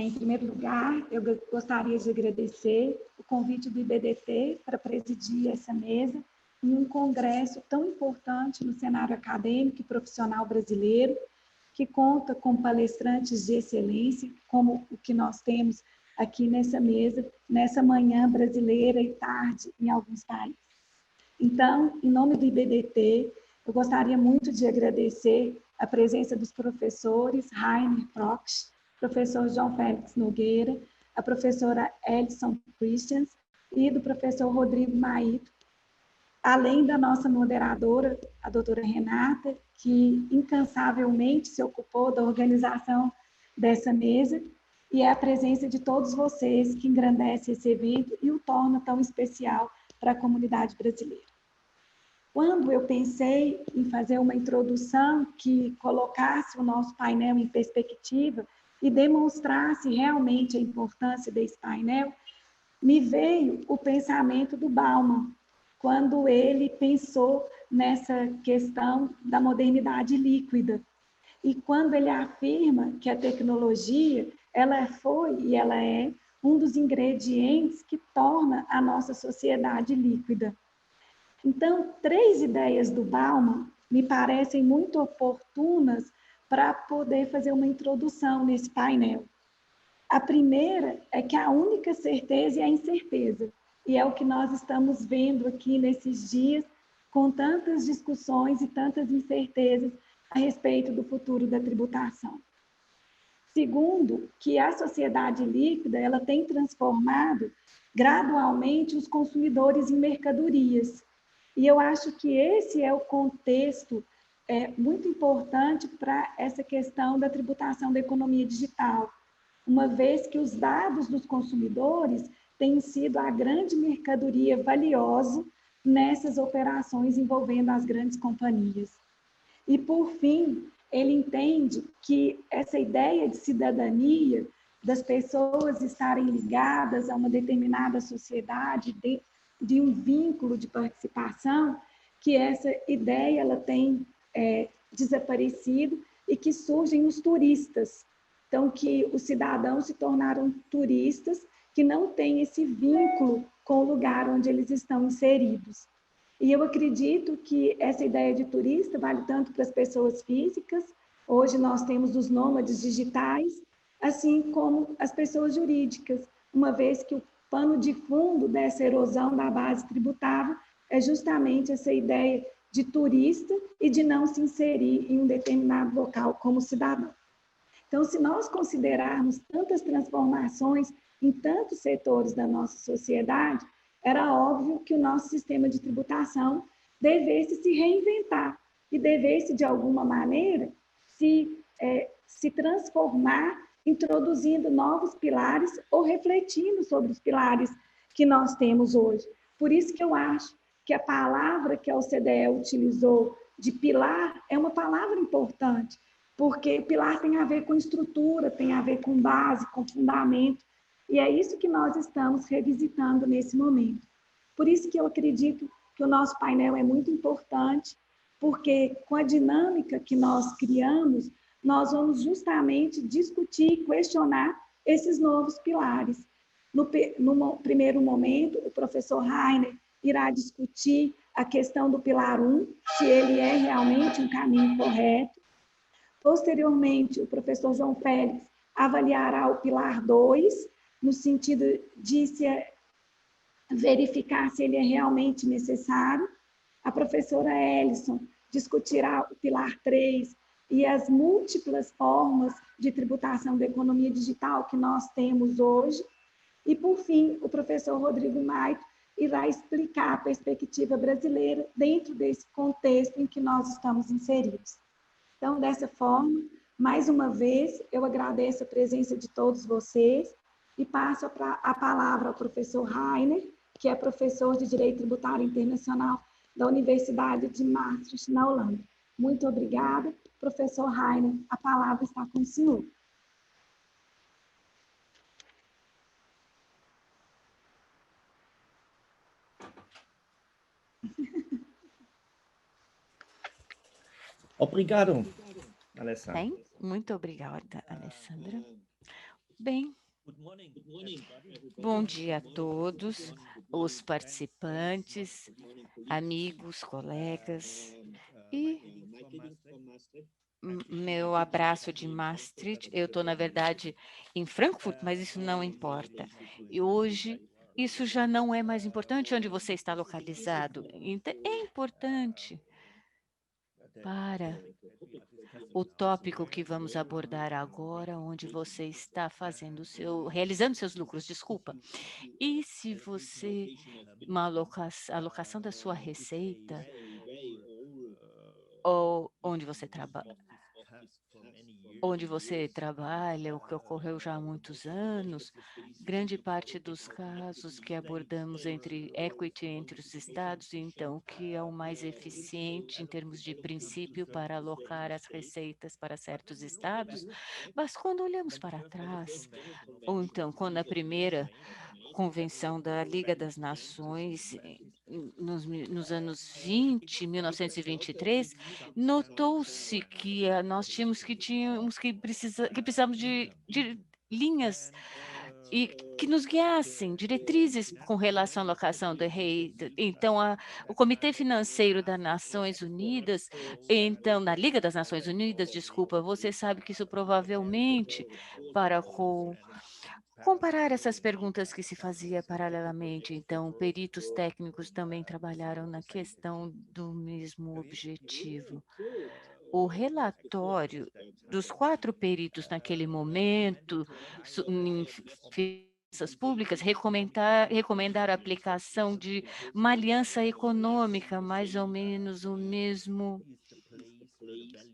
Em primeiro lugar, eu gostaria de agradecer o convite do IBDT para presidir essa mesa em um congresso tão importante no cenário acadêmico e profissional brasileiro, que conta com palestrantes de excelência, como o que nós temos aqui nessa mesa, nessa manhã brasileira e tarde em alguns países. Então, em nome do IBDT, eu gostaria muito de agradecer a presença dos professores Rainer Proksch, professor João Félix Nogueira, a professora Edson Christians e do professor Rodrigo Maito, além da nossa moderadora, a doutora Renata, que incansavelmente se ocupou da organização dessa mesa, e é a presença de todos vocês que engrandece esse evento e o torna tão especial para a comunidade brasileira. Quando eu pensei em fazer uma introdução que colocasse o nosso painel em perspectiva e demonstrasse realmente a importância desse painel, me veio o pensamento do Bauman, quando ele pensou nessa questão da modernidade líquida. E quando ele afirma que a tecnologia, ela foi e ela é um dos ingredientes que torna a nossa sociedade líquida. Então, 3 ideias do Bauman me parecem muito oportunas para poder fazer uma introdução nesse painel. A primeira é que a única certeza é a incerteza, e é o que nós estamos vendo aqui nesses dias, com tantas discussões e tantas incertezas a respeito do futuro da tributação. Segundo, que a sociedade líquida ela tem transformado gradualmente os consumidores em mercadorias. E eu acho que esse é o contexto muito importante para essa questão da tributação da economia digital, uma vez que os dados dos consumidores têm sido a grande mercadoria valiosa nessas operações envolvendo as grandes companhias. E, por fim, ele entende que essa ideia de cidadania, das pessoas estarem ligadas a uma determinada sociedade, de um vínculo de participação, que essa ideia ela tem desaparecido e que surgem os turistas. Então, que os cidadãos se tornaram turistas que não têm esse vínculo com o lugar onde eles estão inseridos. E eu acredito que essa ideia de turista vale tanto para as pessoas físicas, hoje nós temos os nômades digitais, assim como as pessoas jurídicas, uma vez que o pano de fundo dessa erosão da base tributável é justamente essa ideia de turista e de não se inserir em um determinado local como cidadão. Então, se nós considerarmos tantas transformações em tantos setores da nossa sociedade, era óbvio que o nosso sistema de tributação devesse se reinventar e devesse, de alguma maneira, se transformar, introduzindo novos pilares ou refletindo sobre os pilares que nós temos hoje. Por isso que eu acho que a palavra que a OCDE utilizou de pilar é uma palavra importante, porque pilar tem a ver com estrutura, tem a ver com base, com fundamento, e é isso que nós estamos revisitando nesse momento. Por isso que eu acredito que o nosso painel é muito importante, porque com a dinâmica que nós criamos, nós vamos justamente discutir e questionar esses novos pilares. No primeiro momento, o professor Rainer irá discutir a questão do pilar 1, se ele é realmente um caminho correto. Posteriormente, o professor João Félix avaliará o pilar 2, no sentido de verificar se ele é realmente necessário. A professora Ellison discutirá o pilar 3 e as múltiplas formas de tributação da economia digital que nós temos hoje. E, por fim, o professor Rodrigo Maito irá explicar a perspectiva brasileira dentro desse contexto em que nós estamos inseridos. Então, dessa forma, mais uma vez, eu agradeço a presença de todos vocês e passo a palavra ao professor Rainer, que é professor de Direito Tributário Internacional da Universidade de Maastricht, na Holanda. Muito obrigada, professor Rainer. A palavra está com o senhor. Obrigado, Alessandra. Bem, muito obrigada, Alessandra. Bem, bom dia a todos, os participantes, amigos, colegas e meu abraço de Maastricht. Eu estou, na verdade, em Frankfurt, mas isso não importa. E hoje, isso já não é mais importante onde você está localizado. Então, é importante para o tópico que vamos abordar agora, onde você está realizando seus lucros, desculpa. E se você, uma alocação da sua receita, ou onde você trabalha, o que ocorreu já há muitos anos, grande parte dos casos que abordamos entre equity entre os estados, então, o que é o mais eficiente em termos de princípio para alocar as receitas para certos estados, mas quando olhamos para trás, ou então quando a primeira convenção da Liga das Nações, nos anos 1923, notou-se que nós precisávamos de linhas e que nos guiassem, diretrizes com relação à alocação do rei. Então, o Comitê Financeiro das Nações Unidas, então, na Liga das Nações Unidas, desculpa, você sabe que isso provavelmente para comparar essas perguntas que se fazia paralelamente, então, peritos técnicos também trabalharam na questão do mesmo objetivo. O relatório dos 4 peritos naquele momento, em finanças públicas, recomendaram a aplicação de uma aliança econômica, mais ou menos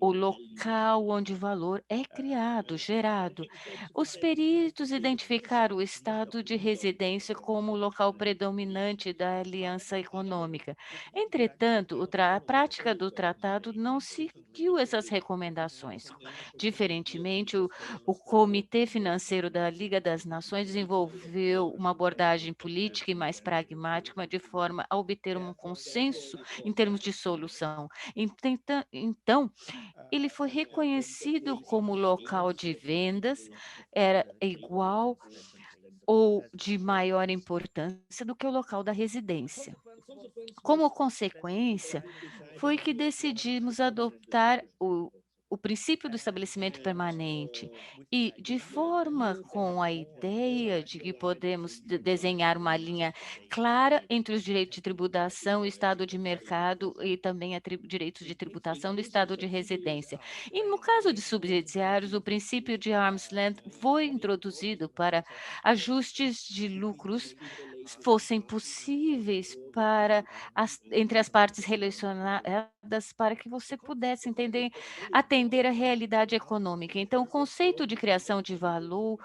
o local onde o valor é criado, gerado. Os peritos identificaram o estado de residência como o local predominante da aliança econômica. Entretanto, a prática do tratado não seguiu essas recomendações. Diferentemente, o Comitê Financeiro da Liga das Nações desenvolveu uma abordagem política e mais pragmática, de forma a obter um consenso em termos de solução. Então, ele foi reconhecido como local de vendas, era igual ou de maior importância do que o local da residência. Como consequência, foi que decidimos adoptar o princípio do estabelecimento permanente e de forma com a ideia de que podemos desenhar uma linha clara entre os direitos de tributação, o estado de mercado e também direitos de tributação do estado de residência. E no caso de subsidiários, o princípio de arm's length foi introduzido para ajustes de lucros fossem possíveis entre as partes relacionadas para que você pudesse atender a realidade econômica. Então, o conceito de criação de valor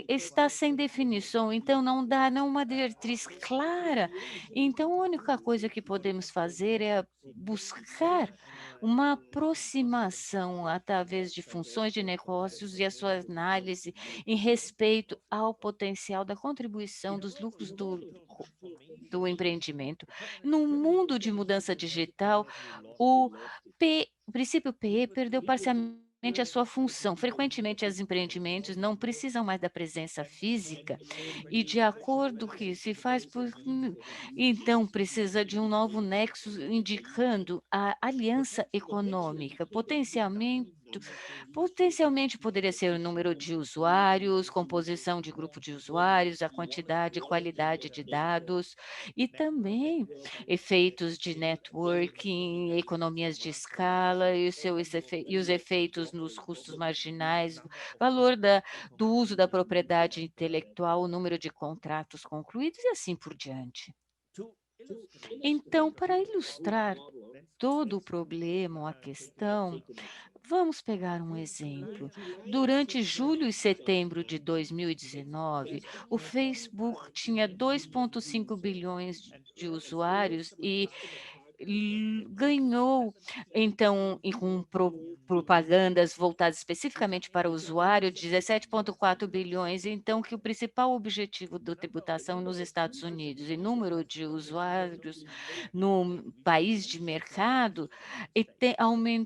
está sem definição, então não dá uma diretriz clara. Então, a única coisa que podemos fazer é buscar uma aproximação através de funções de negócios e a sua análise em respeito ao potencial da contribuição dos lucros do empreendimento. No mundo de mudança digital, o princípio PE perdeu parcialmente a sua função. Frequentemente, os empreendimentos não precisam mais da presença física e de acordo que se faz então precisa de um novo nexo indicando a aliança econômica, potencialmente poderia ser o número de usuários, composição de grupo de usuários, a quantidade e qualidade de dados, e também efeitos de networking, economias de escala e os efeitos nos custos marginais, valor do uso da propriedade intelectual, o número de contratos concluídos e assim por diante. Então, para ilustrar todo o problema ou a questão, vamos pegar um exemplo. Durante julho e setembro de 2019, o Facebook tinha 2,5 bilhões de usuários e ganhou, então, e com propagandas voltadas especificamente para o usuário, 17,4 bilhões, então que o principal objetivo da tributação nos Estados Unidos e número de usuários no país de mercado,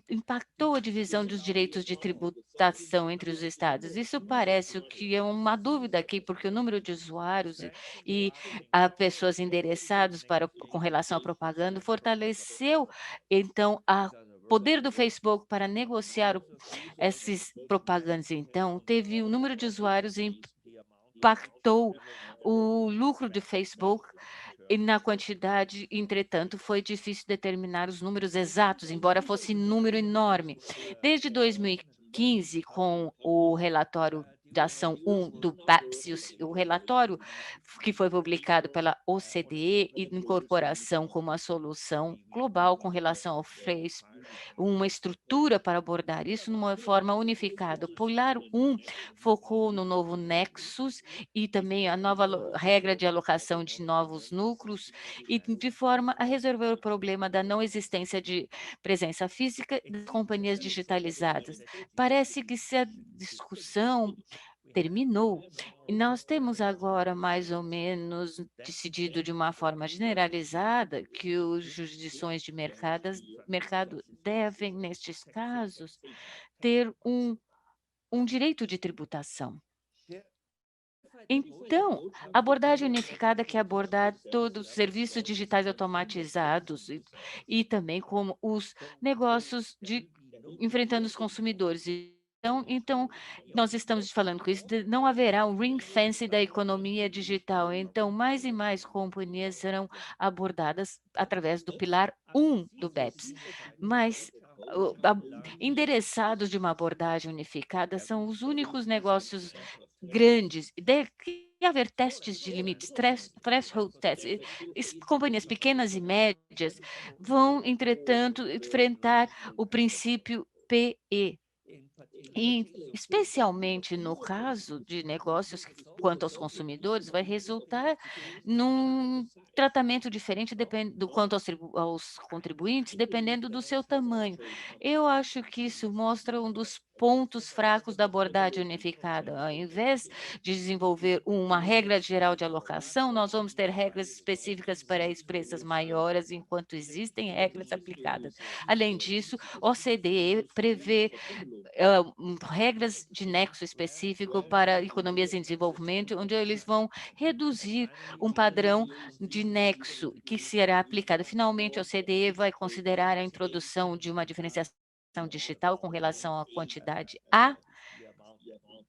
impactou a divisão dos direitos de tributação entre os estados. Isso parece o que é uma dúvida aqui, porque o número de usuários e a pessoas endereçados com relação à propaganda fortaleceu, então, a poder do Facebook para negociar esses propagandas, então, teve o número de usuários impactou o lucro do Facebook e na quantidade, entretanto, foi difícil determinar os números exatos, embora fosse número enorme. Desde 2015, com o relatório de ação 1 do BEPS, e o relatório que foi publicado pela OCDE e incorporação como a solução global com relação ao Facebook, uma estrutura para abordar isso numa forma unificada. O Pilar 1 focou no novo Nexus e também a nova regra de alocação de novos núcleos, e de forma a resolver o problema da não existência de presença física das companhias digitalizadas. Parece que se a discussão terminou, e nós temos agora mais ou menos decidido de uma forma generalizada que os jurisdições de mercado devem, nestes casos, ter um direito de tributação. Então, a abordagem unificada quer abordar todos os serviços digitais automatizados e também como os negócios enfrentando os consumidores. Então, nós estamos falando com isso, não haverá um ring fence da economia digital. Então, mais e mais companhias serão abordadas através do pilar 1 do BEPS. Mas endereçados de uma abordagem unificada são os únicos negócios grandes, que haver testes de limites, threshold tests. Companhias pequenas e médias vão, entretanto, enfrentar o princípio PE. E, especialmente no caso de negócios quanto aos consumidores, vai resultar num tratamento diferente quanto aos contribuintes, dependendo do seu tamanho. Eu acho que isso mostra um dos pontos fracos da abordagem unificada. Ao invés de desenvolver uma regra geral de alocação, nós vamos ter regras específicas para empresas maiores, enquanto existem regras aplicadas. Além disso, o OCDE prevê regras de nexo específico para economias em desenvolvimento, onde eles vão reduzir um padrão de nexo que será aplicado. Finalmente, a OCDE vai considerar a introdução de uma diferenciação digital com relação à quantidade A,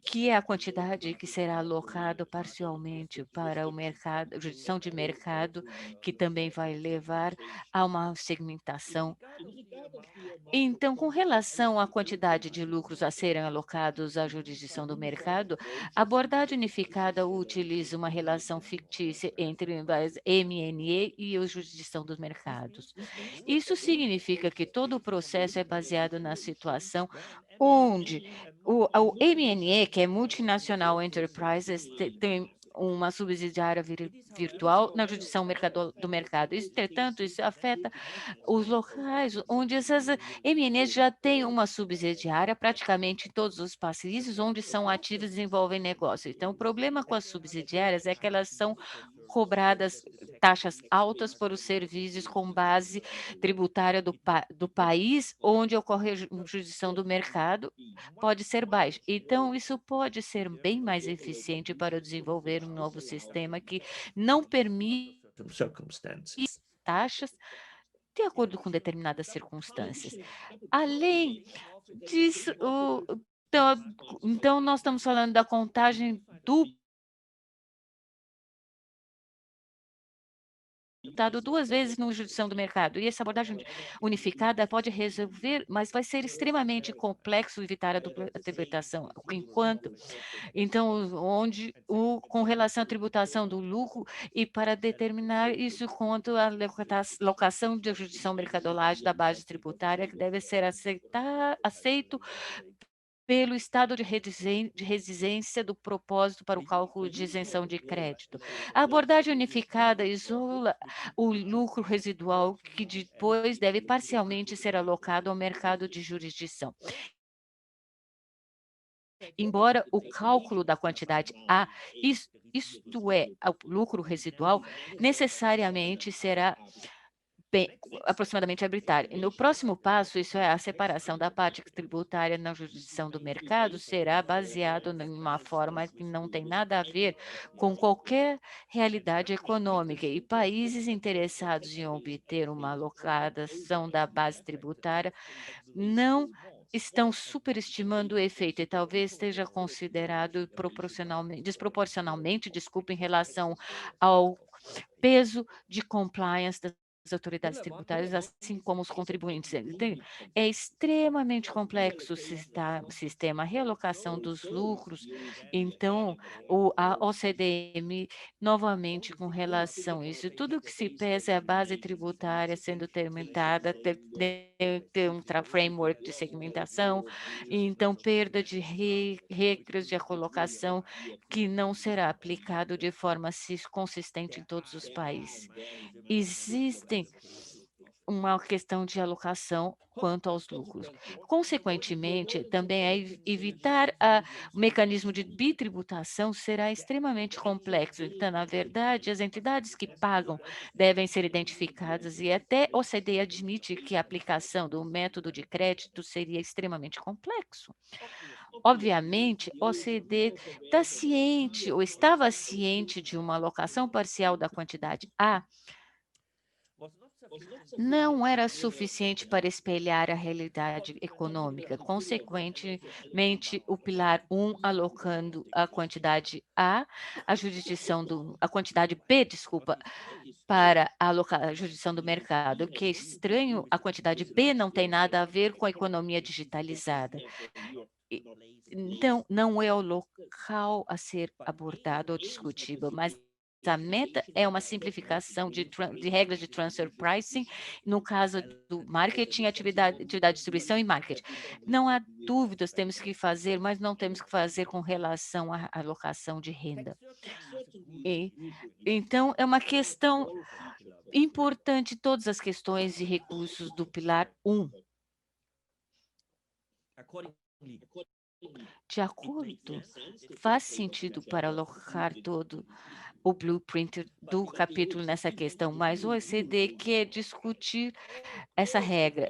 que é a quantidade que será alocada parcialmente para o mercado, a jurisdição de mercado, que também vai levar a uma segmentação. Então, com relação à quantidade de lucros a serem alocados à jurisdição do mercado, a abordagem unificada utiliza uma relação fictícia entre as MNE e a jurisdição dos mercados. Isso significa que todo o processo é baseado na situação onde o MNE, que é Multinational Enterprises, tem uma subsidiária virtual na jurisdição do mercado. Entretanto, isso afeta os locais onde essas MNEs já têm uma subsidiária praticamente em todos os países onde são ativas e desenvolvem negócio. Então, o problema com as subsidiárias é que elas são cobradas taxas altas por os serviços com base tributária do país onde ocorre a jurisdição do mercado, pode ser baixa. Então, isso pode ser bem mais eficiente para desenvolver um novo sistema que não permite circumstances. taxas de acordo com determinadas circunstâncias. Além disso, então nós estamos falando da contagem dupla dado 2 vezes no jurisdição do mercado, e essa abordagem unificada pode resolver, mas vai ser extremamente complexo evitar a dupla tributação, enquanto então, onde com relação à tributação do lucro e para determinar isso quanto à locação de jurisdição mercadolagem da base tributária que deve ser aceito pelo estado de residência do propósito para o cálculo de isenção de crédito. A abordagem unificada isola o lucro residual que depois deve parcialmente ser alocado ao mercado de jurisdição. Embora o cálculo da quantidade A, isto é, o lucro residual, necessariamente será aproximadamente arbitrário. E no próximo passo, isso é a separação da parte tributária na jurisdição do mercado, será baseado em uma forma que não tem nada a ver com qualquer realidade econômica, e países interessados em obter uma alocação da base tributária não estão superestimando o efeito, e talvez esteja considerado desproporcionalmente, desculpa, em relação ao peso de compliance das autoridades tributárias, assim como os contribuintes. É extremamente complexo o sistema, a realocação dos lucros. Então, a OCDE, novamente, com relação a isso, tudo que se pesa é a base tributária sendo terminada, ter um framework de segmentação, então perda de regras de colocação que não será aplicado de forma consistente em todos os países. Existem uma questão de alocação quanto aos lucros. Consequentemente, também evitar o mecanismo de bitributação será extremamente complexo. Então, na verdade, as entidades que pagam devem ser identificadas, e até a OCDE admite que a aplicação do método de crédito seria extremamente complexo. Obviamente, a OCDE está ciente ou estava ciente de uma alocação parcial da quantidade A não era suficiente para espelhar a realidade econômica. Consequentemente, o pilar 1 alocando a quantidade A, a quantidade B, desculpa, para a jurisdição do mercado. O que é estranho, a quantidade B não tem nada a ver com a economia digitalizada. Então, não é o local a ser abordado ou discutido, mas a meta é uma simplificação de regras de transfer pricing, no caso do marketing, atividade de distribuição e marketing. Não há dúvidas, temos que fazer, mas não temos que fazer com relação à alocação de renda. E, então, é uma questão importante, todas as questões e recursos do pilar 1. De acordo, faz sentido para alocar todo o blueprint do capítulo nessa questão, mas o OECD quer discutir essa regra.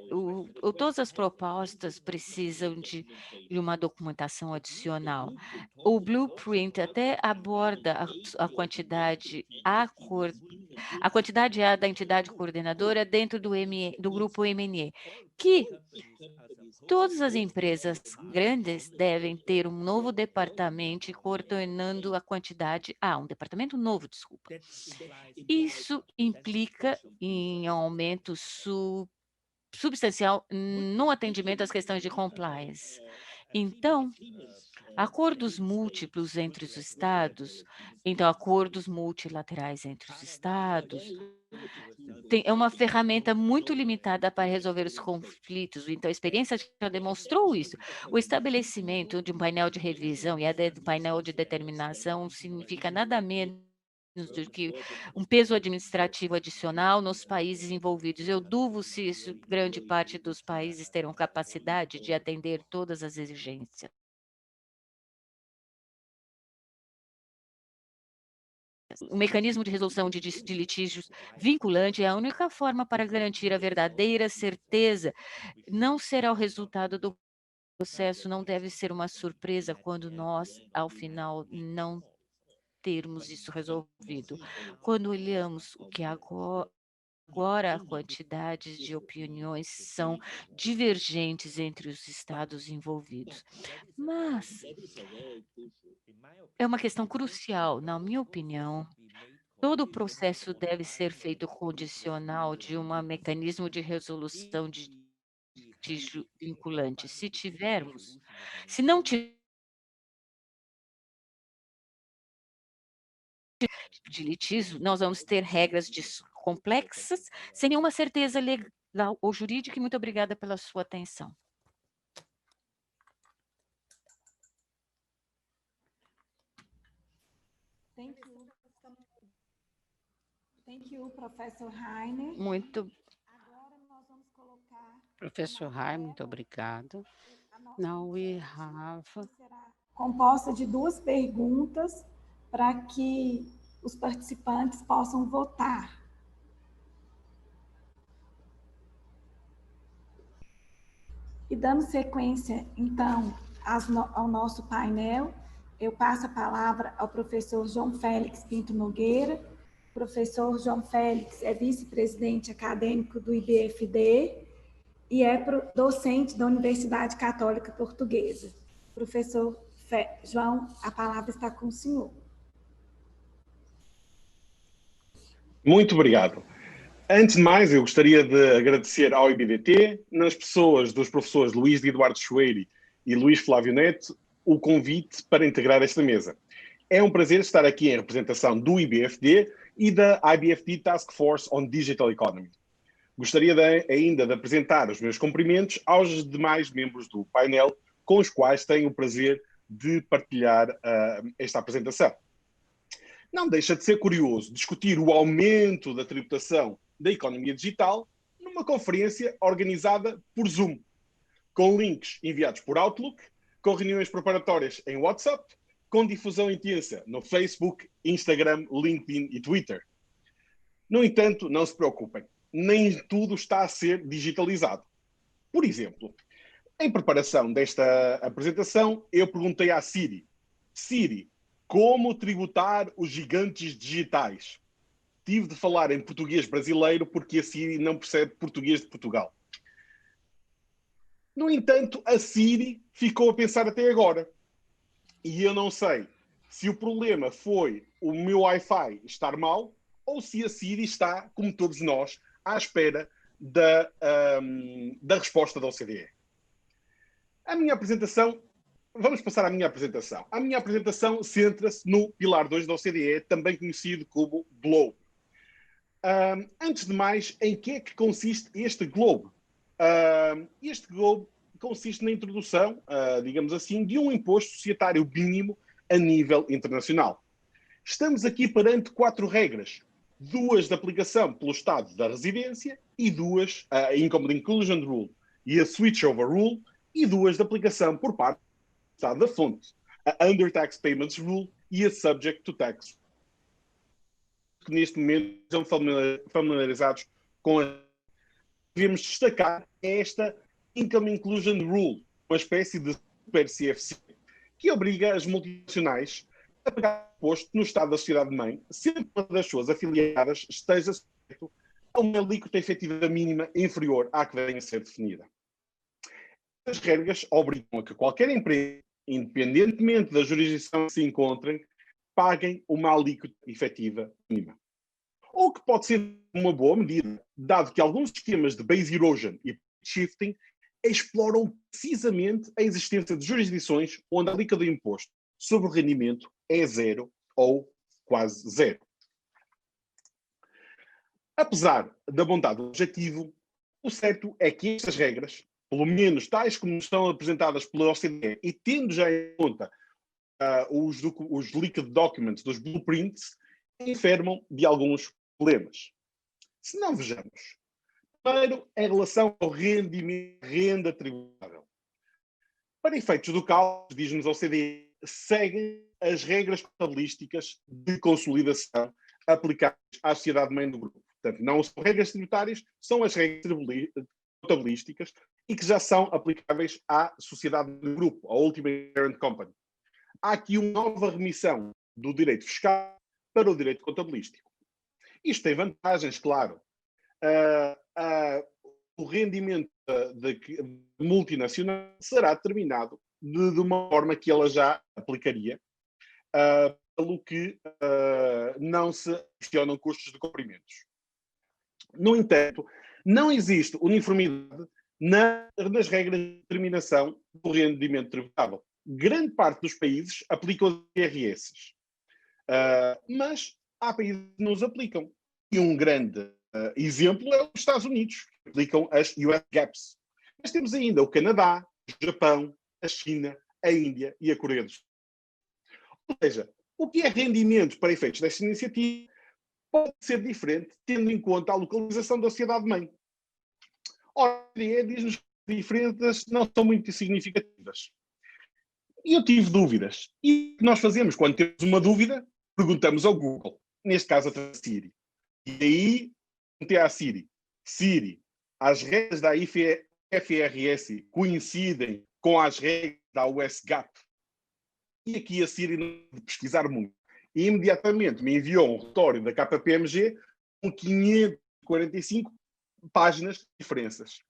Todas as propostas precisam de uma documentação adicional. O blueprint até aborda a quantidade a quantidade A da entidade coordenadora dentro do grupo MNE, que todas as empresas grandes devem ter um novo departamento coordenando a quantidade um departamento novo, desculpa. Isso implica em aumento substancial no atendimento às questões de compliance. Então, acordos múltiplos entre os estados, então acordos multilaterais entre os estados, é uma ferramenta muito limitada para resolver os conflitos, então a experiência já demonstrou isso. O estabelecimento de um painel de revisão e do painel de determinação significa nada menos do que um peso administrativo adicional nos países envolvidos. Eu duvido se isso, grande parte dos países terão capacidade de atender todas as exigências. O mecanismo de resolução de litígios vinculante é a única forma para garantir a verdadeira certeza. Não será o resultado do processo, não deve ser uma surpresa quando nós, ao final, não termos isso resolvido. Quando olhamos o que agora a quantidade de opiniões são divergentes entre os estados envolvidos. Mas é uma questão crucial, na minha opinião. Todo o processo deve ser feito condicional de um mecanismo de resolução de litígio vinculante. Se não tiver de litígio, nós vamos ter regras complexas, sem nenhuma certeza legal ou jurídica, e muito obrigada pela sua atenção. Thank you, Professor Heiner. Muito, Agora nós vamos colocar Professor Rai, muito obrigado. a nossa Now we enquete, have que será composta de 2 perguntas para que os participantes possam votar. E dando sequência, então, ao nosso painel, eu passo a palavra ao professor João Félix Pinto Nogueira. O professor João Félix é vice-presidente acadêmico do IBFD e é docente da Universidade Católica Portuguesa. Professor João, a palavra está com o senhor. Muito obrigado. Antes de mais, eu gostaria de agradecer ao IBDT, nas pessoas dos professores Luís de Eduardo Choeiri e Luís Flávio Neto, o convite para integrar esta mesa. É um prazer estar aqui em representação do IBFD e da IBFD Task Force on Digital Economy. Gostaria ainda de apresentar os meus cumprimentos aos demais membros do painel, com os quais tenho o prazer de partilhar esta apresentação. Não deixa de ser curioso discutir o aumento da tributação da economia digital numa conferência organizada por Zoom, com links enviados por Outlook, com reuniões preparatórias em WhatsApp, com difusão intensa no Facebook, Instagram, LinkedIn e Twitter. No entanto, não se preocupem, nem tudo está a ser digitalizado. Por exemplo, em preparação desta apresentação, eu perguntei à Siri, como tributar os gigantes digitais? Tive de falar em português brasileiro porque a Siri não percebe português de Portugal. No entanto, a Siri ficou a pensar até agora. E eu não sei se o problema foi o meu Wi-Fi estar mal ou se a Siri está, como todos nós, à espera da resposta da OCDE. Vamos passar à minha apresentação. A minha apresentação centra-se no pilar 2 da OCDE, também conhecido como Globe. Antes de mais, em que é que consiste este Globe? Este Globe consiste na introdução, digamos assim, de um imposto societário mínimo a nível internacional. Estamos aqui perante 4 regras. 2 de aplicação pelo Estado da residência e 2, a Income Inclusion Rule e a Switchover Rule, e 2 de aplicação por parte do Estado da fonte, a Under Tax Payments Rule e a Subject to Tax, que neste momento estão familiarizados com a... Devemos destacar esta Income Inclusion Rule, uma espécie de super CFC, que obriga as multinacionais a pagar imposto no Estado da sociedade-mãe, sempre que uma das suas afiliadas esteja sujeito a uma alíquota efetiva mínima inferior à que venha a ser definida. As regras obrigam a que qualquer empresa, independentemente da jurisdição que se encontrem, paguem uma alíquota efetiva mínima. O que pode ser uma boa medida, dado que alguns sistemas de base erosion e shifting exploram precisamente a existência de jurisdições onde a alíquota do imposto sobre o rendimento é zero ou quase zero. Apesar da bondade do objetivo, o certo é que estas regras, pelo menos tais como estão apresentadas pela OCDE e tendo já em conta os liquid documents dos blueprints, enfermam de alguns problemas. Se não vejamos, primeiro, em relação ao rendimento, renda tributável. Para efeitos do cálculo, diz-nos a OCDE, seguem as regras contabilísticas de consolidação aplicadas à sociedade-mãe do grupo. Portanto, não são regras tributárias, são as regras contabilísticas e que já são aplicáveis à sociedade do grupo, à Ultimate Parent Company. Há aqui uma nova remissão do direito fiscal para o direito contabilístico. Isto tem vantagens, claro. O rendimento de multinacional será determinado de uma forma que ela já aplicaria, pelo que não se adicionam custos de cumprimentos. No entanto, não existe uniformidade nas regras de determinação do rendimento tributável. Grande parte dos países aplicam os IRS, mas há países que não os aplicam. E um grande exemplo é os Estados Unidos, que aplicam as US GAAPs. Mas temos ainda o Canadá, o Japão, a China, a Índia e a Coreia do Sul. Ou seja, O que é rendimento para efeitos desta iniciativa pode ser diferente, tendo em conta a localização da sociedade-mãe. Ora, a OCDE diz-nos que as diferenças não são muito significativas. E eu tive dúvidas. E o que nós fazemos quando temos uma dúvida? Perguntamos ao Google, neste caso a Siri. E aí, perguntei à Siri: Siri, as regras da IFRS coincidem com as regras da US GAAP? E aqui a Siri não de pesquisar muito. E imediatamente me enviou um relatório da KPMG com 545 páginas de diferenças.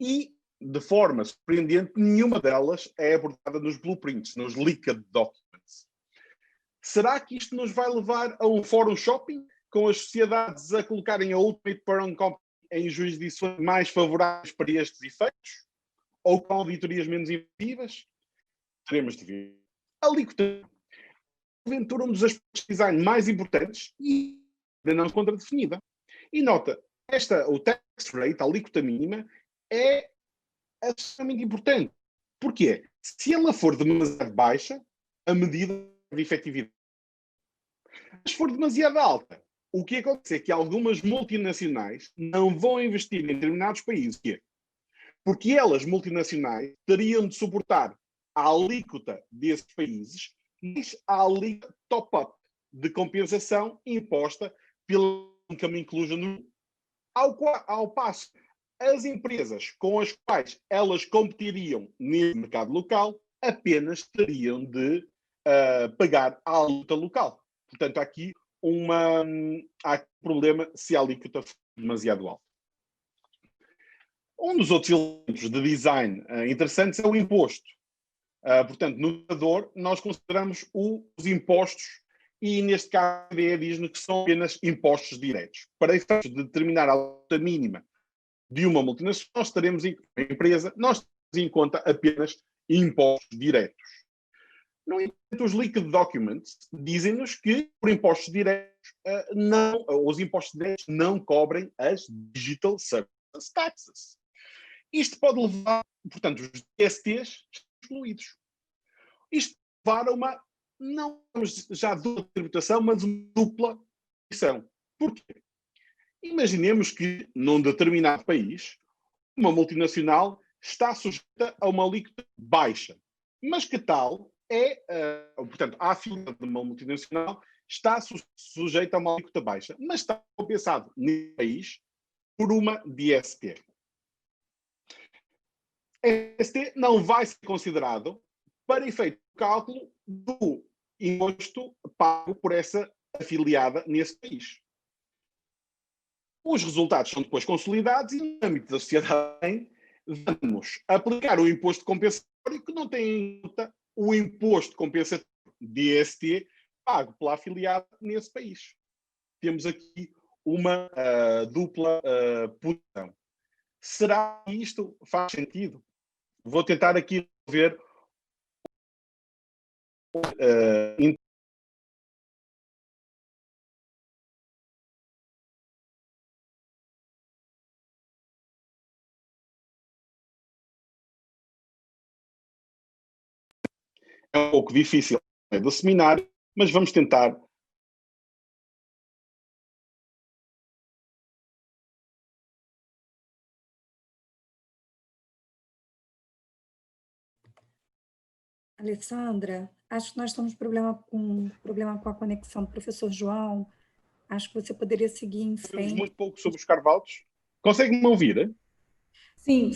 E, de forma surpreendente, nenhuma delas é abordada nos blueprints, nos leaked documents. Será que isto nos vai levar a um fórum shopping, com as sociedades a colocarem a Ultimate Parent Company em jurisdições mais favoráveis para estes efeitos? Ou com auditorias menos invasivas? Teremos de ver. A alíquota, porventura, um dos aspectos de design mais importantes e ainda não contradefinida. E nota, o tax rate, a alíquota mínima, é extremamente importante. Porquê? Se ela for demasiado baixa, a medida de efetividade. Se for demasiado alta, o que acontece é que algumas multinacionais não vão investir em determinados países. Porquê? Porque elas, multinacionais, teriam de suportar a alíquota desses países, mas a alíquota top-up de compensação imposta pela Income Inclusion. Ao passo, as empresas com as quais elas competiriam nesse mercado local apenas teriam de pagar a alíquota local. Portanto, há aqui um problema se a alíquota for demasiado alta. Um dos outros elementos de design interessantes é o imposto. Portanto, no inovador, nós consideramos os impostos e, neste caso, a ideia diz-nos que são apenas impostos diretos. Para efeitos de determinar a alíquota mínima de uma multinacional, nós teremos em conta apenas impostos diretos. No entanto, os liquid documents dizem-nos que, por impostos diretos, os impostos diretos não cobrem as digital services taxes. Isto pode levar, portanto, os DSTs excluídos. Isto pode levar a uma, não já dupla tributação, mas uma dupla tributação. Porquê? Imaginemos que, num determinado país, uma multinacional está sujeita a uma alíquota baixa, mas que tal portanto, a afiliada de uma multinacional está sujeita a uma alíquota baixa, mas está compensado nesse país por uma DST. A DST não vai ser considerado para efeito de cálculo do imposto pago por essa afiliada nesse país. Os resultados são depois consolidados e, no âmbito da sociedade, vamos aplicar o imposto compensatório que não tem em conta o imposto compensatório DST pago pela afiliada nesse país. Temos aqui uma dupla posição. Será que isto faz sentido? Vou tentar aqui ver é um pouco difícil do seminário, mas vamos tentar. Alessandra, acho que nós estamos com problema com a conexão do professor João. Acho que você poderia seguir em frente. Sabemos muito pouco sobre os carvalhos. Consegue-me ouvir? Sim,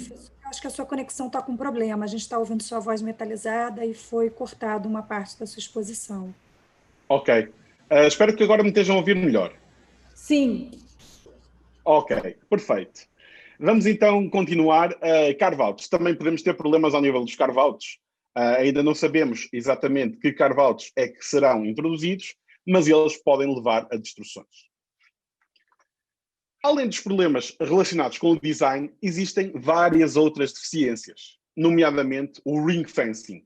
acho que a sua conexão está com problema. A gente está ouvindo sua voz metalizada e foi cortada uma parte da sua exposição. Ok. Espero que agora me estejam a ouvir melhor. Sim. Ok, perfeito. Vamos então continuar. Carvalhos. Também podemos ter problemas ao nível dos carvalhos. Ainda não sabemos exatamente que carvalhos é que serão introduzidos, mas eles podem levar a destruções. Além dos problemas relacionados com o design, existem várias outras deficiências, nomeadamente o ring fencing.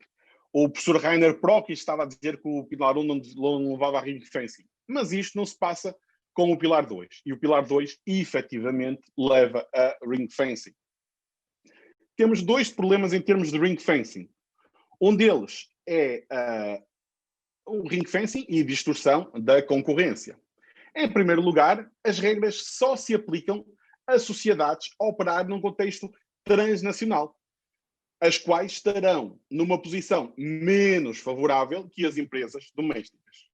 O professor Rainer Prock estava a dizer que o Pilar 1 não levava a ring fencing, mas isto não se passa com o Pilar 2. E o Pilar 2, efetivamente, leva a ring fencing. Temos dois problemas em termos de ring fencing. Um deles é o ring fencing e distorção da concorrência. Em primeiro lugar, as regras só se aplicam a sociedades a operar num contexto transnacional, as quais estarão numa posição menos favorável que as empresas domésticas.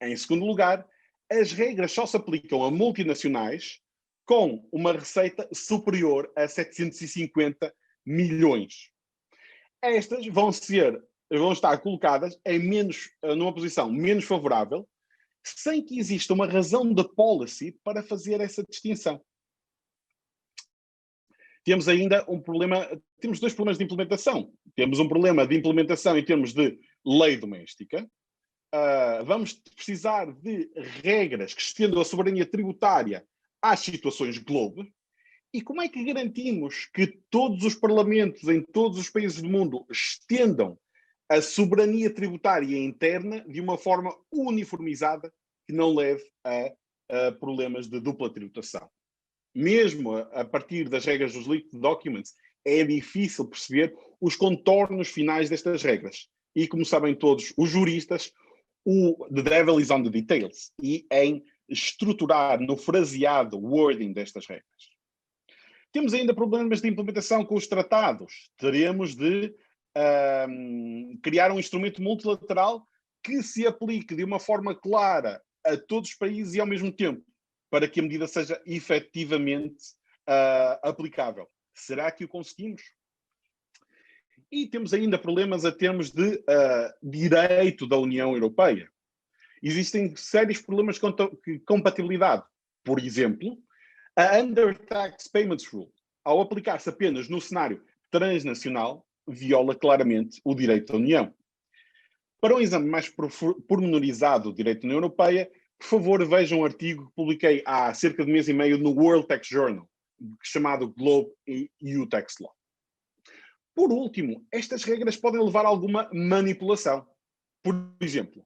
Em segundo lugar, as regras só se aplicam a multinacionais com uma receita superior a 750 milhões. Estas vão estar colocadas numa posição menos favorável, sem que exista uma razão de policy para fazer essa distinção. Temos ainda temos dois problemas de implementação. Temos um problema de implementação em termos de lei doméstica. Vamos precisar de regras que estendam a soberania tributária às situações globe. E como é que garantimos que todos os parlamentos em todos os países do mundo estendam a soberania tributária interna de uma forma uniformizada que não leve a problemas de dupla tributação? Mesmo a partir das regras dos liquid documents, é difícil perceber os contornos finais destas regras. E como sabem todos os juristas, the devil is on the details, e em estruturar no fraseado wording destas regras. Temos ainda problemas de implementação com os tratados. Teremos de criar um instrumento multilateral que se aplique de uma forma clara a todos os países e ao mesmo tempo, para que a medida seja efetivamente aplicável. Será que o conseguimos? E temos ainda problemas a termos de direito da União Europeia. Existem sérios problemas de compatibilidade. Por exemplo, a Under Tax Payments Rule, ao aplicar-se apenas no cenário transnacional, viola claramente o direito da União. Para um exame mais pormenorizado do direito da União Europeia, por favor, vejam um artigo que publiquei há cerca de mês e meio no World Tax Journal, chamado Globe EU Tax Law. Por último, estas regras podem levar a alguma manipulação. Por exemplo,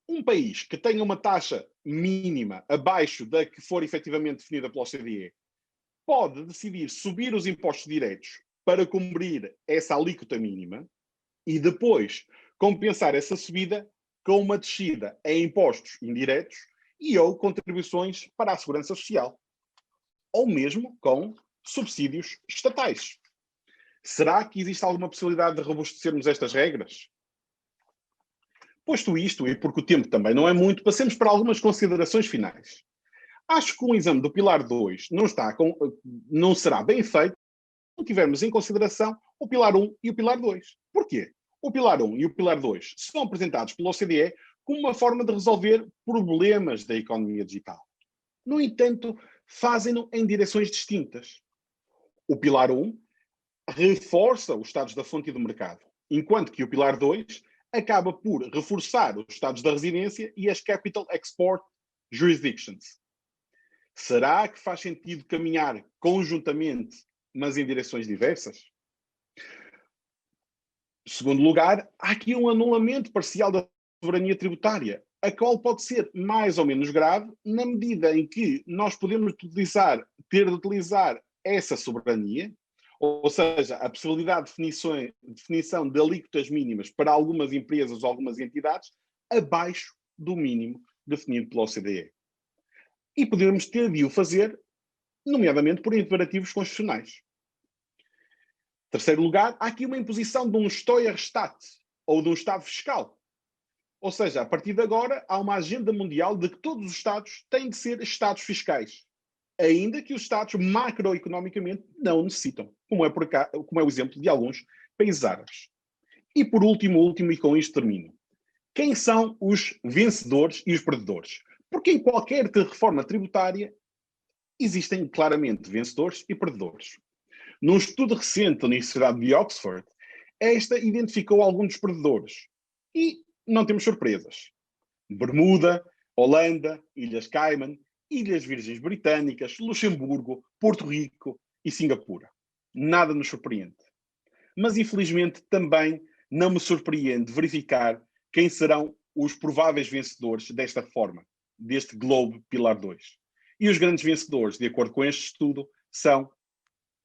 um país que tenha uma taxa mínima abaixo da que for efetivamente definida pela OCDE pode decidir subir os impostos diretos para cumprir essa alíquota mínima e depois compensar essa subida com uma descida em impostos indiretos e ou contribuições para a segurança social, ou mesmo com subsídios estatais. Será que existe alguma possibilidade de robustecermos estas regras? Posto isto, e porque o tempo também não é muito, passemos para algumas considerações finais. Acho que um exame do Pilar 2 não será bem feito se não tivermos em consideração o Pilar 1 e o Pilar 2. Porquê? O Pilar 1 e o Pilar 2 são apresentados pela OCDE como uma forma de resolver problemas da economia digital. No entanto, fazem-no em direções distintas. O Pilar 1 reforça os estados da fonte e do mercado, enquanto que o Pilar 2 acaba por reforçar os estados da residência e as Capital Export Jurisdictions. Será que faz sentido caminhar conjuntamente, mas em direções diversas? Em segundo lugar, há aqui um anulamento parcial da soberania tributária, a qual pode ser mais ou menos grave na medida em que nós podemos ter de utilizar essa soberania, ou seja, a possibilidade de definição de alíquotas mínimas para algumas empresas ou algumas entidades abaixo do mínimo definido pela OCDE. E podemos ter de o fazer, nomeadamente por imperativos constitucionais. Em terceiro lugar, há aqui uma imposição de um Steuerstaat, ou de um Estado fiscal. Ou seja, a partir de agora, há uma agenda mundial de que todos os Estados têm de ser Estados fiscais, ainda que os Estados macroeconomicamente não necessitam, como é o exemplo de alguns países árabes. E por último, e com isto termino, quem são os vencedores e os perdedores? Porque em qualquer reforma tributária existem claramente vencedores e perdedores. Num estudo recente da Universidade de Oxford, esta identificou alguns dos perdedores. E não temos surpresas. Bermuda, Holanda, Ilhas Cayman, Ilhas Virgens Britânicas, Luxemburgo, Porto Rico e Singapura. Nada nos surpreende. Mas, infelizmente, também não me surpreende verificar quem serão os prováveis vencedores desta reforma, deste Globe Pilar 2. E os grandes vencedores, de acordo com este estudo, são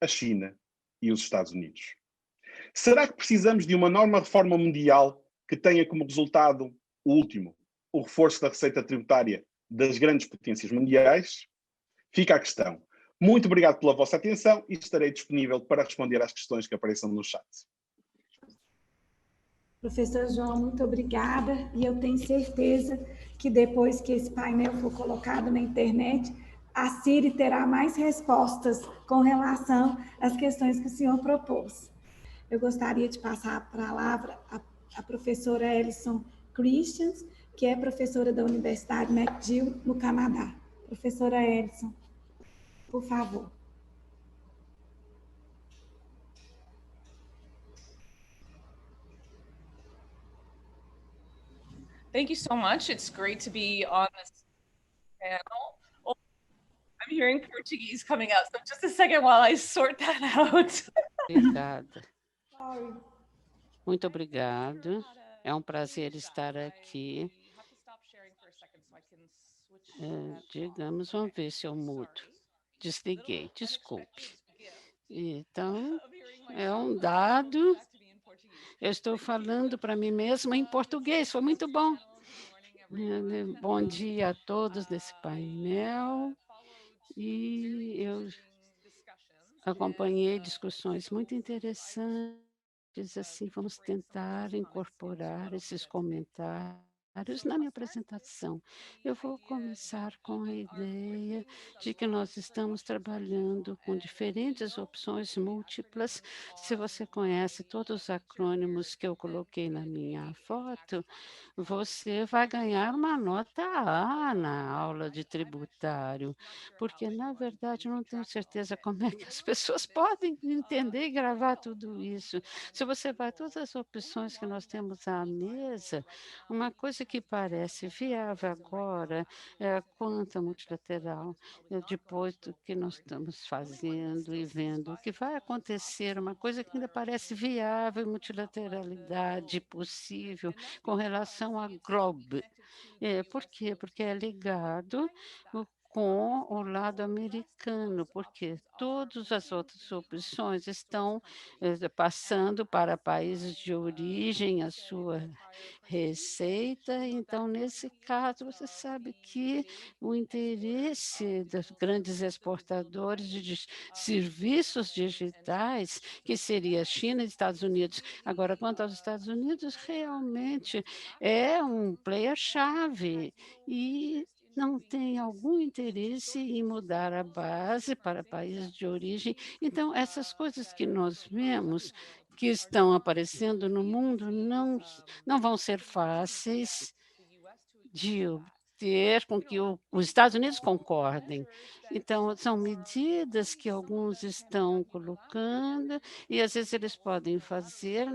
a China e os Estados Unidos. Será que precisamos de uma nova reforma mundial que tenha como resultado o último, o reforço da receita tributária das grandes potências mundiais? Fica a questão. Muito obrigado pela vossa atenção e estarei disponível para responder às questões que apareçam no chat. Professor João, muito obrigada. E eu tenho certeza que depois que esse painel for colocado na internet, a Siri terá mais respostas com relação às questões que o senhor propôs. Eu gostaria de passar a palavra à professora Alison Christians, que é professora da Universidade McGill, no Canadá. Professora Alison, por favor. Thank you so much. It's great to be on this panel. Oh, I'm hearing Portuguese coming out, so just a second while I sort that out. Obrigada. Muito obrigado. É um prazer estar aqui. Digamos, vamos ver se eu mudo. Desliguei, desculpe. Então, é um dado. Eu estou falando para mim mesma em português, foi muito bom. Bom dia a todos desse painel. E eu acompanhei discussões muito interessantes, assim, vamos tentar incorporar esses comentários na minha apresentação. Eu vou começar com a ideia de que nós estamos trabalhando com diferentes opções múltiplas. Se você conhece todos os acrônimos que eu coloquei na minha foto, você vai ganhar uma nota A na aula de tributário, porque, na verdade, eu não tenho certeza como é que as pessoas podem entender e gravar tudo isso. Se você vai todas as opções que nós temos à mesa, uma coisa que parece viável agora é a conta multilateral. Depois do que nós estamos fazendo e vendo o que vai acontecer, uma coisa que ainda parece viável, multilateralidade possível com relação à GLOB. Por quê? Porque é ligado com o lado americano, porque todas as outras opções estão passando para países de origem a sua receita. Então, nesse caso, você sabe que o interesse dos grandes exportadores de serviços digitais, que seria China e Estados Unidos. Agora, quanto aos Estados Unidos, realmente é um player-chave e não tem algum interesse em mudar a base para países de origem. Então, essas coisas que nós vemos que estão aparecendo no mundo não vão ser fáceis de obter com que os Estados Unidos concordem. Então, são medidas que alguns estão colocando e, às vezes, eles podem fazer,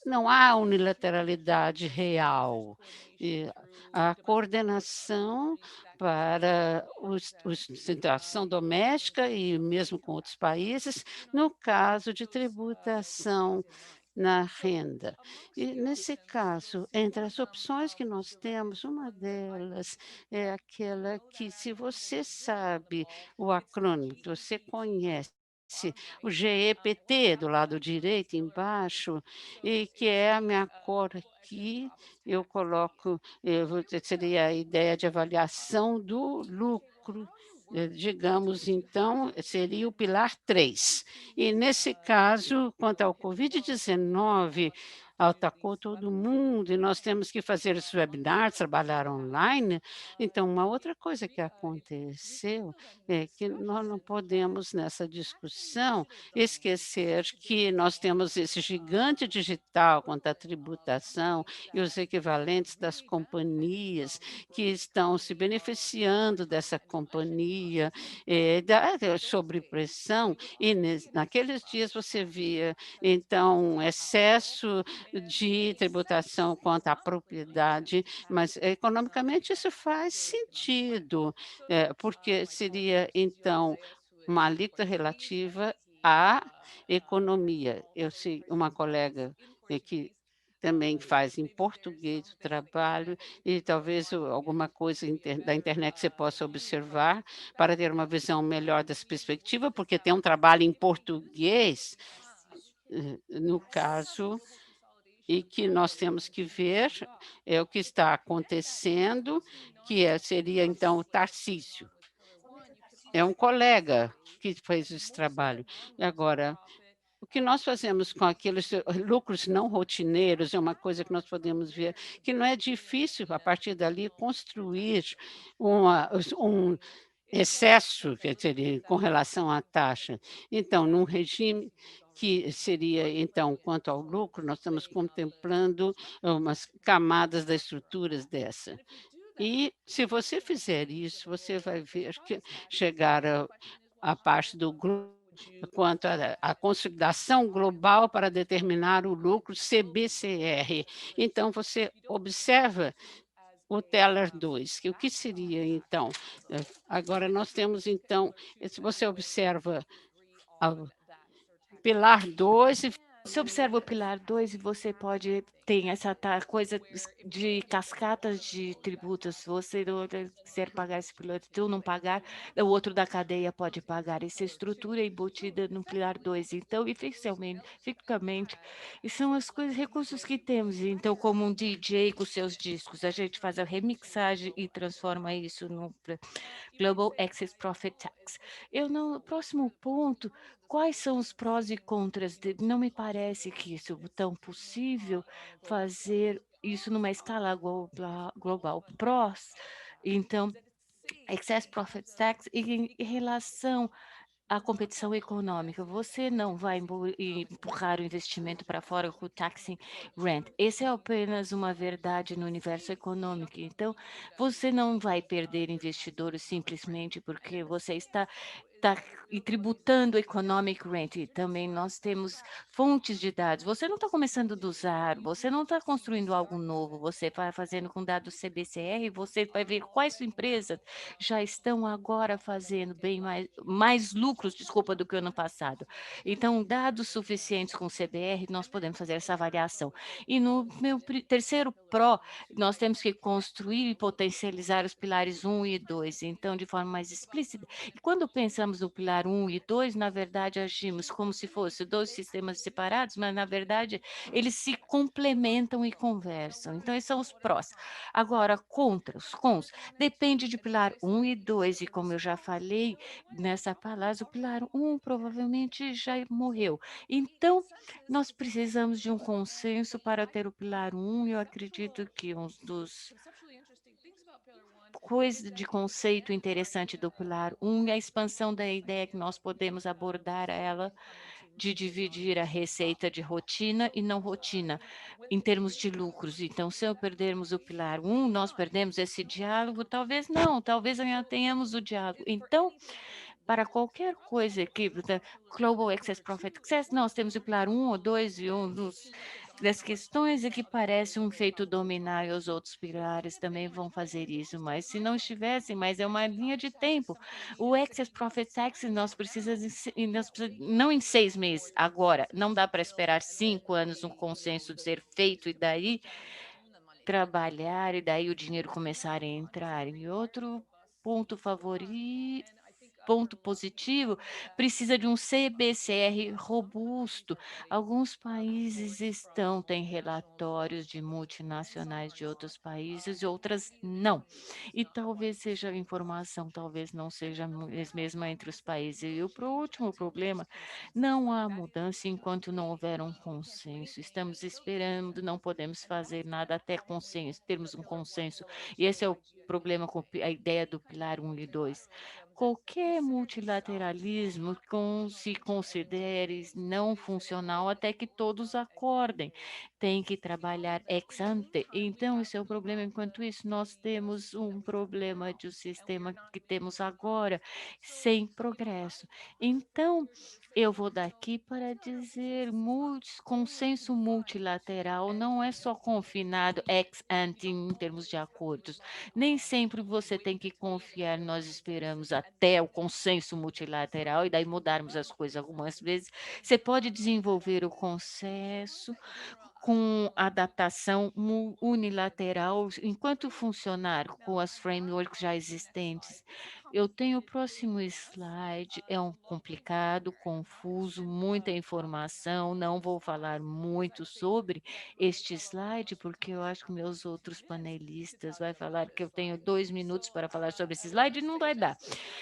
não há unilateralidade real. E a coordenação para a situação doméstica e mesmo com outros países, no caso de tributação na renda. E, nesse caso, entre as opções que nós temos, uma delas é aquela que, se você sabe o acrônimo, que você conhece, o GEPT do lado direito embaixo, e que é a minha cor aqui, eu coloco, seria a ideia de avaliação do lucro, digamos, então, seria o pilar 3. E, nesse caso, quanto ao Covid-19, atacou todo mundo e nós temos que fazer os webinars, trabalhar online. Então, uma outra coisa que aconteceu é que nós não podemos, nessa discussão, esquecer que nós temos esse gigante digital quanto à tributação e os equivalentes das companhias que estão se beneficiando dessa companhia, sobre pressão, e naqueles dias você via, então, excesso de tributação quanto à propriedade, mas economicamente isso faz sentido, porque seria, então, uma alíquota relativa à economia. Eu sei uma colega que também faz em português o trabalho e talvez alguma coisa da internet que você possa observar para ter uma visão melhor dessa perspectiva, porque tem um trabalho em português, no caso e que nós temos que ver o que está acontecendo, que seria então o Tarcísio. É um colega que fez esse trabalho. E agora, o que nós fazemos com aqueles lucros não rotineiros é uma coisa que nós podemos ver que não é difícil, a partir dali, construir um excesso, quer dizer, com relação à taxa. Então, num regime que seria, então, quanto ao lucro, nós estamos contemplando umas camadas das estruturas dessa. E se você fizer isso, você vai ver que chegar a parte do grupo quanto à consolidação global para determinar o lucro CBCR. Então, você observa o Teller 2, que o que seria então? Agora nós temos então, se você observa a pilar 2 e Você observa o pilar 2 e você pode tem essa coisa de cascatas de tributos. Você não quiser pagar esse pilar, se tu não pagar, o outro da cadeia pode pagar. Essa estrutura é embutida no pilar 2. Então, fisicamente, e são as coisas, recursos que temos. Então, como um DJ com seus discos, a gente faz a remixagem e transforma isso no Global Excess Profit Tax. O próximo ponto, quais são os prós e contras? Não me parece que isso é tão possível fazer isso numa escala global. Prós, então, Excess Profit Tax em relação à competição econômica. Você não vai empurrar o investimento para fora com o taxing rent. Esse é apenas uma verdade no universo econômico. Então, você não vai perder investidores simplesmente porque você está e tributando o economic rent. E também nós temos fontes de dados. Você não está começando do zero, você não está construindo algo novo, você vai fazendo com dados CBCR, você vai ver quais empresas já estão agora fazendo bem mais lucros, desculpa, do que o ano passado. Então, dados suficientes com CBR, nós podemos fazer essa avaliação. E no meu terceiro pró, nós temos que construir e potencializar os pilares 1 e 2, então, de forma mais explícita. E quando pensamos no pilar 1 e 2, na verdade, agimos como se fossem dois sistemas separados, mas, na verdade, eles se complementam e conversam. Então, esses são os prós. Agora, os cons, depende de pilar 1 e 2, e como eu já falei nessa palavra, o pilar 1 provavelmente já morreu. Então, nós precisamos de um consenso para ter o pilar 1, e eu acredito que um dos coisa de conceito interessante do pilar 1 é a expansão da ideia que nós podemos abordar ela de dividir a receita de rotina e não rotina, em termos de lucros. Então, se eu perdermos o pilar 1, nós perdemos esse diálogo? Talvez não, talvez ainda tenhamos o diálogo. Então, para qualquer coisa que da Global Excess Profit Access, nós temos o pilar 1 ou 2 e das questões é que parece um feito dominar e os outros pilares também vão fazer isso, mas se não estivessem, mas é uma linha de tempo. O Excess Profit Tax não em 6 meses, agora, não dá para esperar 5 anos um consenso de ser feito e daí trabalhar e daí o dinheiro começar a entrar. E outro ponto favorito, ponto positivo, precisa de um CBCR robusto. Alguns países têm relatórios de multinacionais de outros países e outras não. E talvez seja a informação, talvez não seja a mesma entre os países. E o último problema, não há mudança enquanto não houver um consenso. Estamos esperando, não podemos fazer nada até termos um consenso. E esse é o problema com a ideia do pilar 1 e 2. Qualquer multilateralismo se considere não funcional até que todos acordem. Tem que trabalhar ex ante. Então, esse é o problema. Enquanto isso, nós temos um problema de um sistema que temos agora, sem progresso. Então, eu vou daqui para dizer consenso multilateral não é só confinado ex ante em termos de acordos. Nem sempre você tem que confiar, nós esperamos até o consenso multilateral e daí mudarmos as coisas algumas vezes. Você pode desenvolver o consenso com adaptação unilateral, enquanto funcionar com as frameworks já existentes. Eu tenho o próximo slide, é um complicado, confuso, muita informação, não vou falar muito sobre este slide, porque eu acho que meus outros panelistas vai falar que eu tenho 2 minutos para falar sobre esse slide e não vai dar.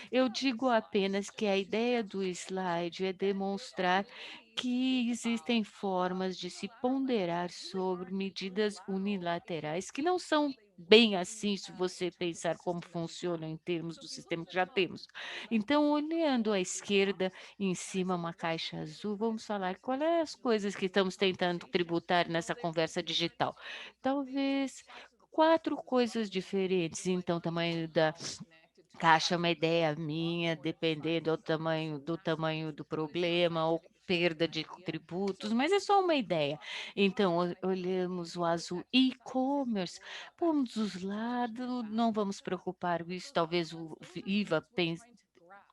Eu digo apenas que a ideia do slide é demonstrar que existem formas de se ponderar sobre medidas unilaterais que não são bem assim, se você pensar como funciona em termos do sistema que já temos. Então, olhando à esquerda, em cima, uma caixa azul, vamos falar quais é as coisas que estamos tentando tributar nessa conversa digital. Talvez 4 coisas diferentes. Então, tamanho da caixa é uma ideia minha, dependendo do tamanho do problema ou perda de tributos, mas é só uma ideia. Então, olhamos o azul e-commerce, pomos os lados, não vamos preocupar com isso, talvez o IVA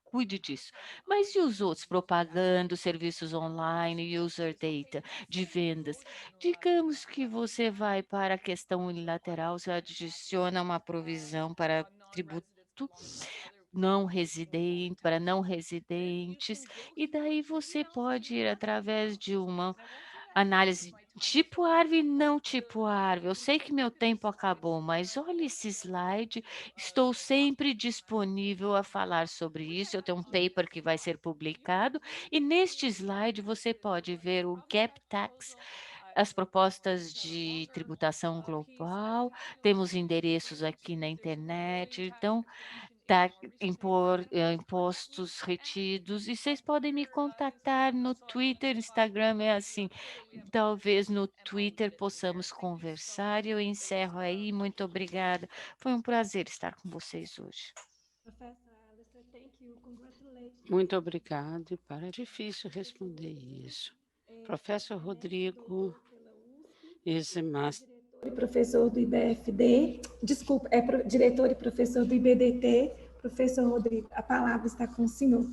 cuide disso. Mas e os outros? Propaganda, serviços online, user data, de vendas. Digamos que você vai para a questão unilateral, você adiciona uma provisão para tributo não residente, para não residentes, e daí você pode ir através de uma análise tipo árvore e não tipo árvore. Eu sei que meu tempo acabou, mas olha esse slide, estou sempre disponível a falar sobre isso. Eu tenho um paper que vai ser publicado, e neste slide você pode ver o Gap Tax, as propostas de tributação global, temos endereços aqui na internet, então tá, impostos retidos, e vocês podem me contactar no Twitter, Instagram, é assim, talvez no Twitter possamos conversar, e eu encerro aí, muito obrigada, foi um prazer estar com vocês hoje. Muito obrigado. É difícil responder isso. Professor Rodrigo Ezemas. Professor do IBFD, desculpa, diretor e professor do IBDT. Professor Rodrigo, a palavra está com o senhor.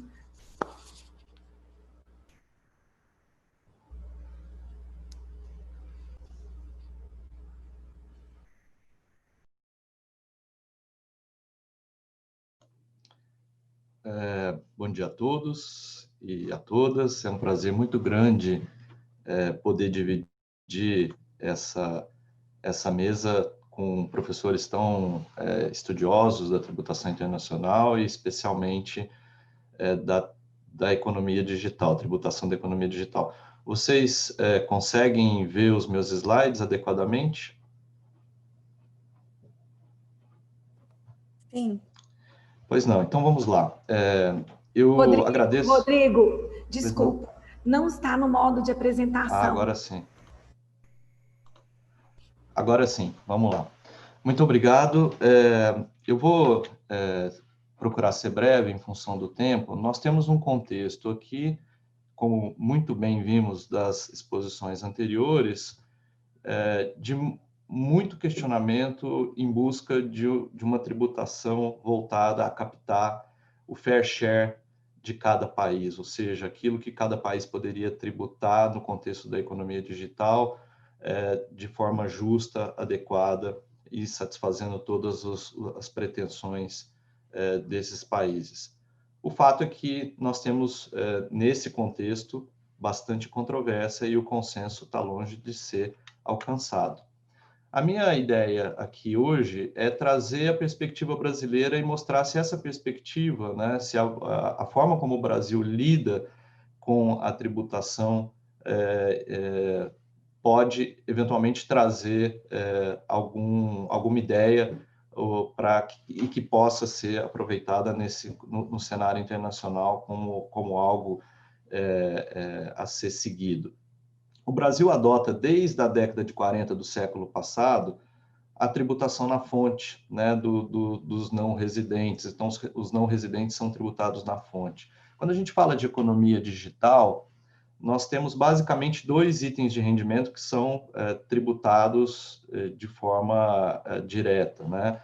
Bom dia a todos e a todas. É um prazer muito grande poder dividir essa mesa com professores tão estudiosos da tributação internacional e especialmente da economia digital, tributação da economia digital. Vocês conseguem ver os meus slides adequadamente? Sim. Pois não, então vamos lá. Eu agradeço... Rodrigo, desculpa, não está no modo de apresentação. Agora sim. Agora sim, vamos lá. Muito obrigado. Eu vou procurar ser breve em função do tempo. Nós temos um contexto aqui, como muito bem vimos das exposições anteriores, de muito questionamento em busca de uma tributação voltada a captar o fair share de cada país, ou seja, aquilo que cada país poderia tributar no contexto da economia digital de forma justa, adequada e satisfazendo todas as pretensões desses países. O fato é que nós temos, nesse contexto, bastante controvérsia e o consenso está longe de ser alcançado. A minha ideia aqui hoje é trazer a perspectiva brasileira e mostrar se essa perspectiva, né, se a forma como o Brasil lida com a tributação pode eventualmente trazer alguma ideia e que possa ser aproveitada no cenário internacional como algo a ser seguido. O Brasil adota, desde a década de 40 do século passado, a tributação na fonte, né, dos não residentes. Então, os não residentes são tributados na fonte. Quando a gente fala de economia digital, nós temos basicamente 2 itens de rendimento que são tributados de forma direta, né?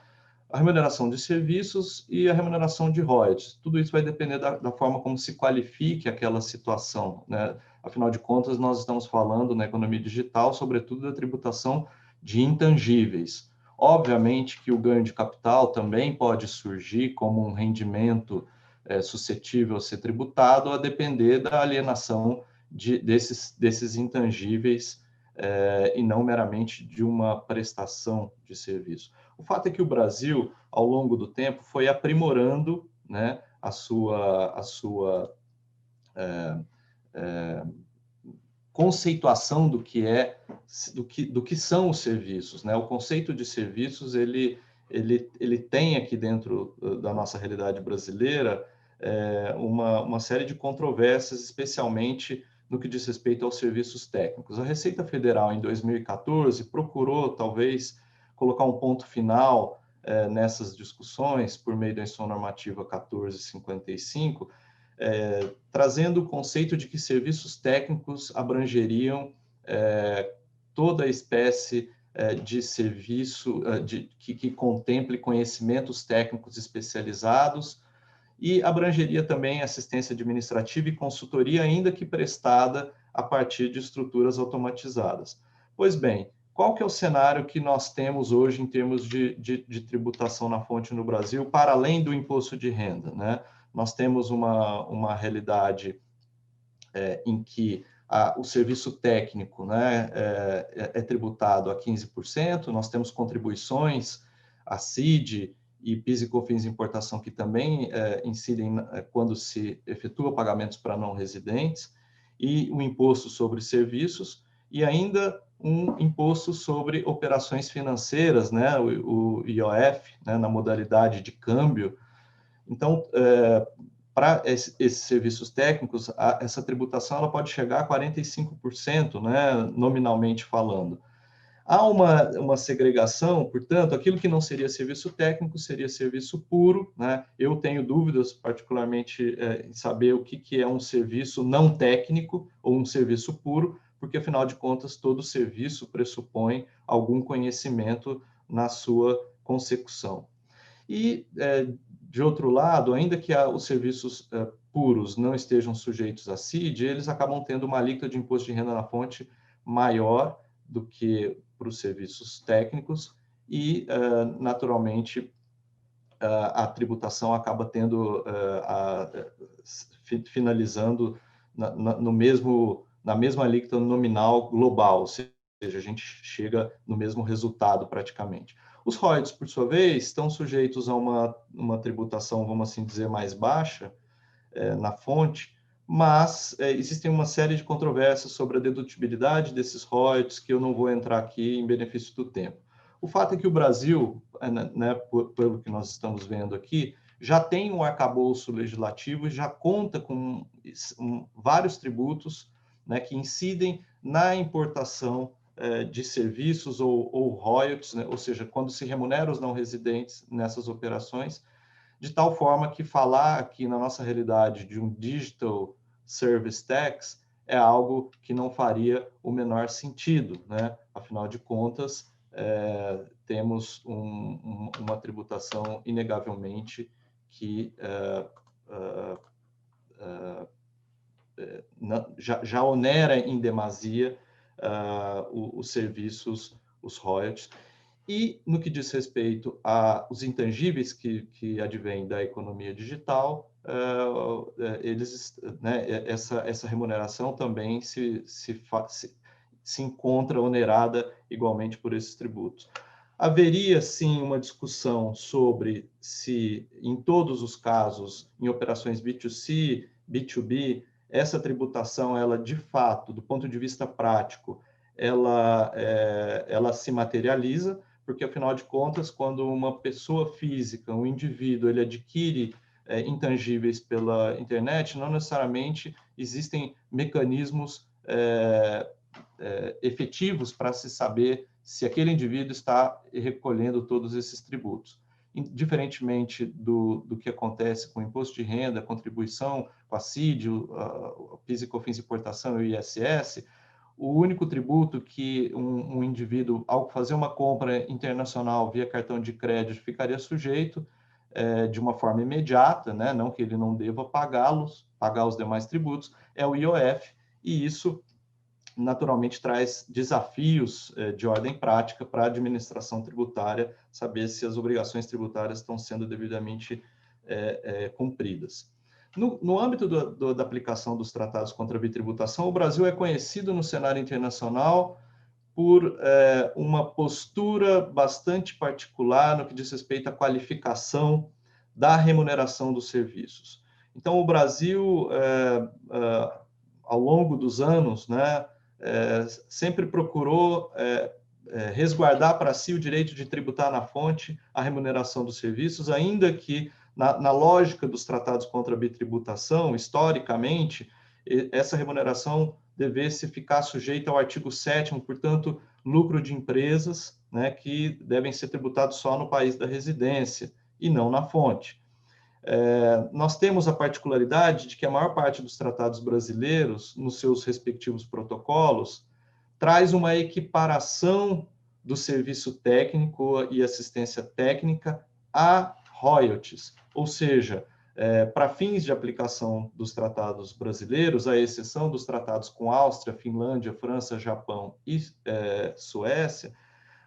a remuneração de serviços e a remuneração de royalties. Tudo isso vai depender da forma como se qualifique aquela situação, né? Afinal de contas, nós estamos falando na economia digital, sobretudo, da tributação de intangíveis. Obviamente que o ganho de capital também pode surgir como um rendimento suscetível a ser tributado, a depender da alienação desses intangíveis e não meramente de uma prestação de serviço. O fato é que o Brasil, ao longo do tempo, foi aprimorando, né, a sua conceituação do que são os serviços, né? O conceito de serviços ele tem aqui dentro da nossa realidade brasileira uma série de controvérsias, especialmente no que diz respeito aos serviços técnicos. A Receita Federal, em 2014, procurou, talvez, colocar um ponto final nessas discussões por meio da Instrução Normativa 1455, trazendo o conceito de que serviços técnicos abrangeriam toda a espécie de serviço que contemple conhecimentos técnicos especializados e abrangeria também assistência administrativa e consultoria, ainda que prestada a partir de estruturas automatizadas. Pois bem, qual que é o cenário que nós temos hoje em termos de tributação na fonte no Brasil, para além do imposto de renda, né? Nós temos uma realidade em que o serviço técnico, né, é tributado a 15%, nós temos contribuições, a CID e PIS e COFINS de importação, que também incidem quando se efetua pagamentos para não residentes, e o imposto sobre serviços, e ainda um imposto sobre operações financeiras, né, o IOF, né, na modalidade de câmbio. Então, para esses serviços técnicos, essa tributação ela pode chegar a 45%, né, nominalmente falando. Há uma segregação, portanto, aquilo que não seria serviço técnico seria serviço puro, né? Eu tenho dúvidas, particularmente, em saber o que é um serviço não técnico ou um serviço puro, porque, afinal de contas, todo serviço pressupõe algum conhecimento na sua consecução. E, de outro lado, ainda que os serviços puros não estejam sujeitos à CID, eles acabam tendo uma alíquota de imposto de renda na fonte maior do que para os serviços técnicos e, naturalmente, a tributação acaba tendo finalizando na mesma alíquota nominal global, ou seja, a gente chega no mesmo resultado praticamente. Os royalties, por sua vez, estão sujeitos a uma tributação, vamos assim dizer, mais baixa na fonte, mas existem uma série de controvérsias sobre a dedutibilidade desses royalties que eu não vou entrar aqui em benefício do tempo. O fato é que o Brasil, né, pelo que nós estamos vendo aqui, já tem um arcabouço legislativo e já conta com vários tributos, né, que incidem na importação de serviços ou royalties, né, ou seja, quando se remunera os não residentes nessas operações, de tal forma que falar aqui na nossa realidade de um Digital Service Tax é algo que não faria o menor sentido, né? Afinal de contas, temos uma tributação inegavelmente que já onera em demasia os serviços, os royalties. E no que diz respeito aos intangíveis que advêm da economia digital, essa remuneração também se encontra onerada igualmente por esses tributos. Haveria, sim, uma discussão sobre se, em todos os casos, em operações B2C, B2B, essa tributação, ela, de fato, do ponto de vista prático, ela se materializa, porque, afinal de contas, quando uma pessoa física, um indivíduo, ele adquire intangíveis pela internet, não necessariamente existem mecanismos efetivos para se saber se aquele indivíduo está recolhendo todos esses tributos. Diferentemente do que acontece com o imposto de renda, a contribuição com a CID, o PIS e COFINS de importação e o ISS, o único tributo que um indivíduo, ao fazer uma compra internacional via cartão de crédito, ficaria sujeito de uma forma imediata, né? Não que ele não deva pagar os demais tributos, é o IOF, e isso naturalmente traz desafios de ordem prática para a administração tributária, saber se as obrigações tributárias estão sendo devidamente cumpridas. No âmbito da aplicação dos tratados contra a bitributação, o Brasil é conhecido no cenário internacional por uma postura bastante particular no que diz respeito à qualificação da remuneração dos serviços. Então, o Brasil, ao longo dos anos, né, sempre procurou resguardar para si o direito de tributar na fonte a remuneração dos serviços, ainda que, na lógica dos tratados contra a bitributação, historicamente, essa remuneração devesse ficar sujeita ao artigo 7º, portanto, lucro de empresas, né, que devem ser tributados só no país da residência e não na fonte. Nós temos a particularidade de que a maior parte dos tratados brasileiros, nos seus respectivos protocolos, traz uma equiparação do serviço técnico e assistência técnica a royalties, ou seja, para fins de aplicação dos tratados brasileiros, à exceção dos tratados com Áustria, Finlândia, França, Japão e Suécia,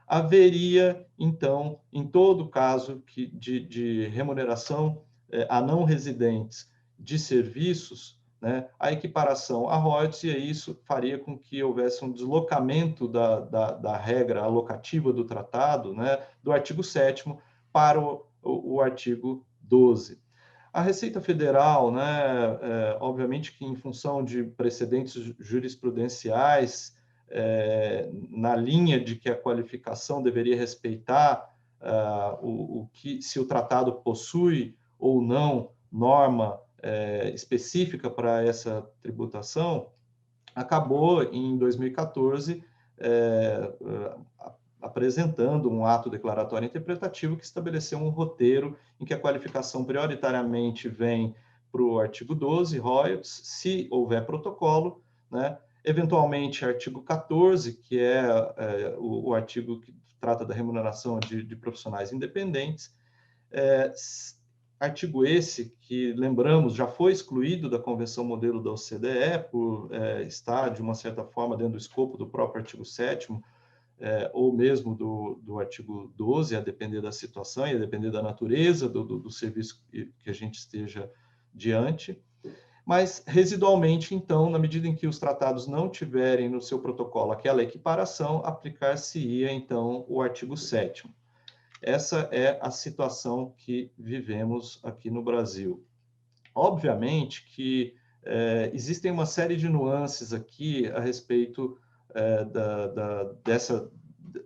haveria, então, em todo caso de remuneração a não residentes de serviços, né, a equiparação a royalties, e isso faria com que houvesse um deslocamento da regra alocativa do tratado, né, do artigo 7º para o artigo 12. A Receita Federal, né, obviamente que em função de precedentes jurisprudenciais, na linha de que a qualificação deveria respeitar se o tratado possui ou não norma específica para essa tributação, acabou em 2014 apresentando um ato declaratório interpretativo que estabeleceu um roteiro em que a qualificação prioritariamente vem para o artigo 12, royalties, se houver protocolo, né? Eventualmente, artigo 14, que é o artigo que trata da remuneração de profissionais independentes, artigo esse que, lembramos, já foi excluído da Convenção Modelo da OCDE por estar, de uma certa forma, dentro do escopo do próprio artigo 7º, ou mesmo do artigo 12, a depender da situação e a depender da natureza do serviço que a gente esteja diante. Mas, residualmente, então, na medida em que os tratados não tiverem no seu protocolo aquela equiparação, aplicar-se-ia, então, o artigo 7º. Essa é a situação que vivemos aqui no Brasil. Obviamente que existem uma série de nuances aqui a respeito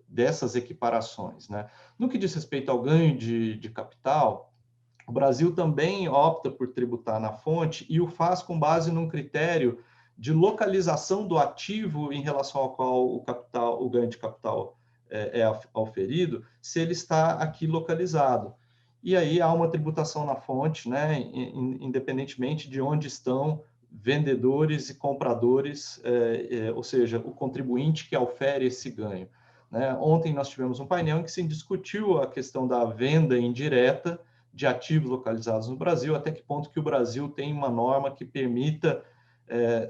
dessas equiparações, né? No que diz respeito ao ganho de capital, o Brasil também opta por tributar na fonte e o faz com base num critério de localização do ativo em relação ao qual o ganho de capital é auferido, se ele está aqui localizado. E aí há uma tributação na fonte, né, independentemente de onde estão vendedores e compradores, ou seja, o contribuinte que aufere esse ganho, né? Ontem nós tivemos um painel em que se discutiu a questão da venda indireta de ativos localizados no Brasil, até que ponto que o Brasil tem uma norma que permita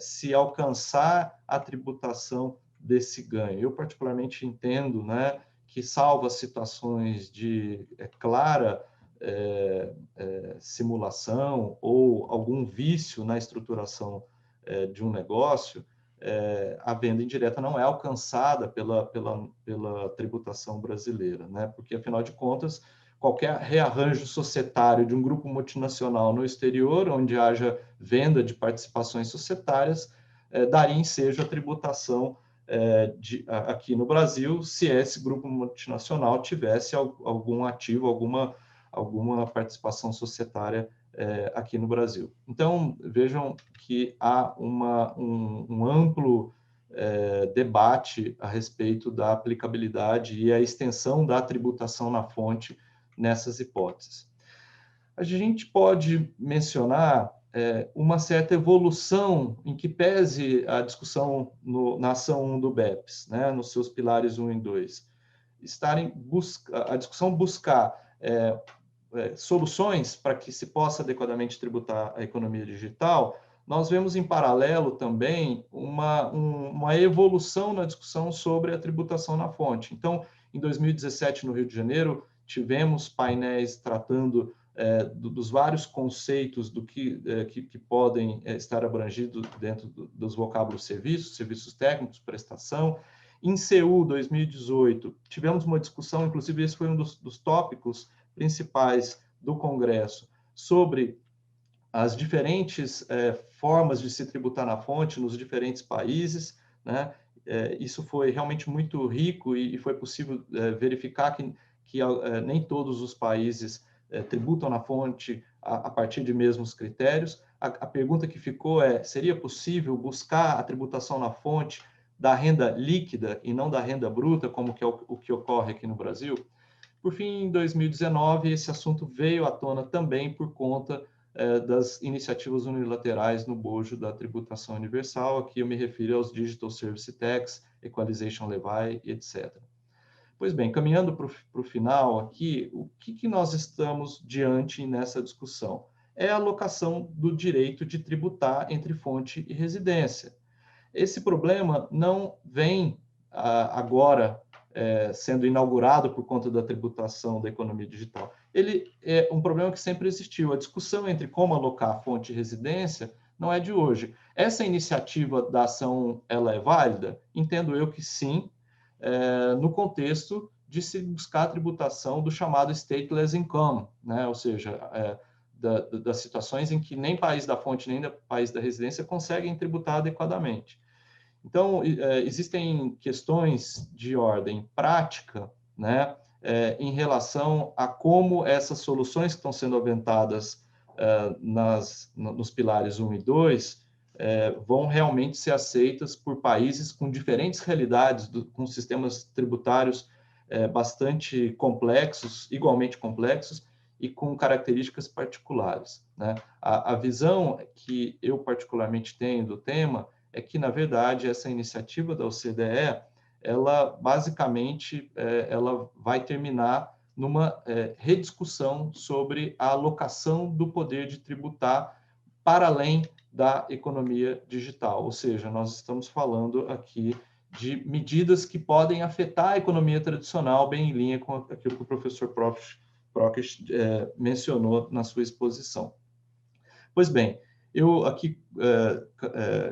se alcançar a tributação desse ganho. Eu particularmente entendo, né, que salvo as situações de clara simulação ou algum vício na estruturação de um negócio, a venda indireta não é alcançada pela tributação brasileira, né? Porque, afinal de contas, qualquer rearranjo societário de um grupo multinacional no exterior, onde haja venda de participações societárias, daria ensejo à tributação aqui no Brasil, se esse grupo multinacional tivesse algum ativo, alguma participação societária aqui no Brasil. Então, vejam que há um amplo debate a respeito da aplicabilidade e a extensão da tributação na fonte nessas hipóteses. A gente pode mencionar uma certa evolução em que pese a discussão na ação 1 do BEPS, né, nos seus pilares 1 e 2, a discussão buscar soluções para que se possa adequadamente tributar a economia digital, nós vemos em paralelo também uma evolução na discussão sobre a tributação na fonte. Então, em 2017, no Rio de Janeiro, tivemos painéis tratando dos vários conceitos do que podem estar abrangidos dentro dos vocábulos serviços técnicos, prestação. Em Seul, 2018, tivemos uma discussão, inclusive esse foi um dos tópicos principais do Congresso, sobre as diferentes formas de se tributar na fonte nos diferentes países, né? Isso foi realmente muito rico e foi possível verificar que nem todos os países tributam na fonte a partir de mesmos critérios. A pergunta que ficou seria possível buscar a tributação na fonte da renda líquida e não da renda bruta, como que é o que ocorre aqui no Brasil? Por fim, em 2019, esse assunto veio à tona também por conta das iniciativas unilaterais no bojo da tributação universal. Aqui eu me refiro aos Digital Service Tax, Equalization Levy, etc. Pois bem, caminhando para o final aqui, o que nós estamos diante nessa discussão? É a alocação do direito de tributar entre fonte e residência. Esse problema não vem agora sendo inaugurado por conta da tributação da economia digital. Ele é um problema que sempre existiu. A discussão entre como alocar a fonte e residência não é de hoje. Essa iniciativa da ação, ela é válida? Entendo eu que sim, no contexto de se buscar a tributação do chamado stateless income, né? Ou seja, das situações em que nem país da fonte nem país da residência conseguem tributar adequadamente. Então, existem questões de ordem prática, né, em relação a como essas soluções que estão sendo aventadas nos pilares 1 e 2 vão realmente ser aceitas por países com diferentes realidades, com sistemas tributários bastante complexos, igualmente complexos, e com características particulares, né? A visão que eu particularmente tenho do tema é que, na verdade, essa iniciativa da OCDE, ela basicamente ela vai terminar numa rediscussão sobre a alocação do poder de tributar para além da economia digital, ou seja, nós estamos falando aqui de medidas que podem afetar a economia tradicional, bem em linha com aquilo que o professor Proksch mencionou na sua exposição. Pois bem, eu aqui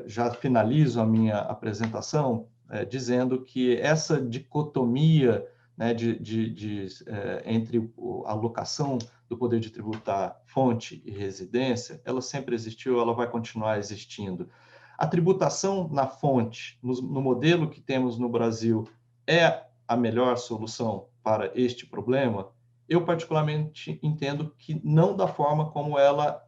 já finalizo a minha apresentação dizendo que essa dicotomia, né, entre a alocação do poder de tributar fonte e residência, ela sempre existiu, ela vai continuar existindo. A tributação na fonte, no modelo que temos no Brasil, é a melhor solução para este problema? Eu, particularmente, entendo que não da forma como ela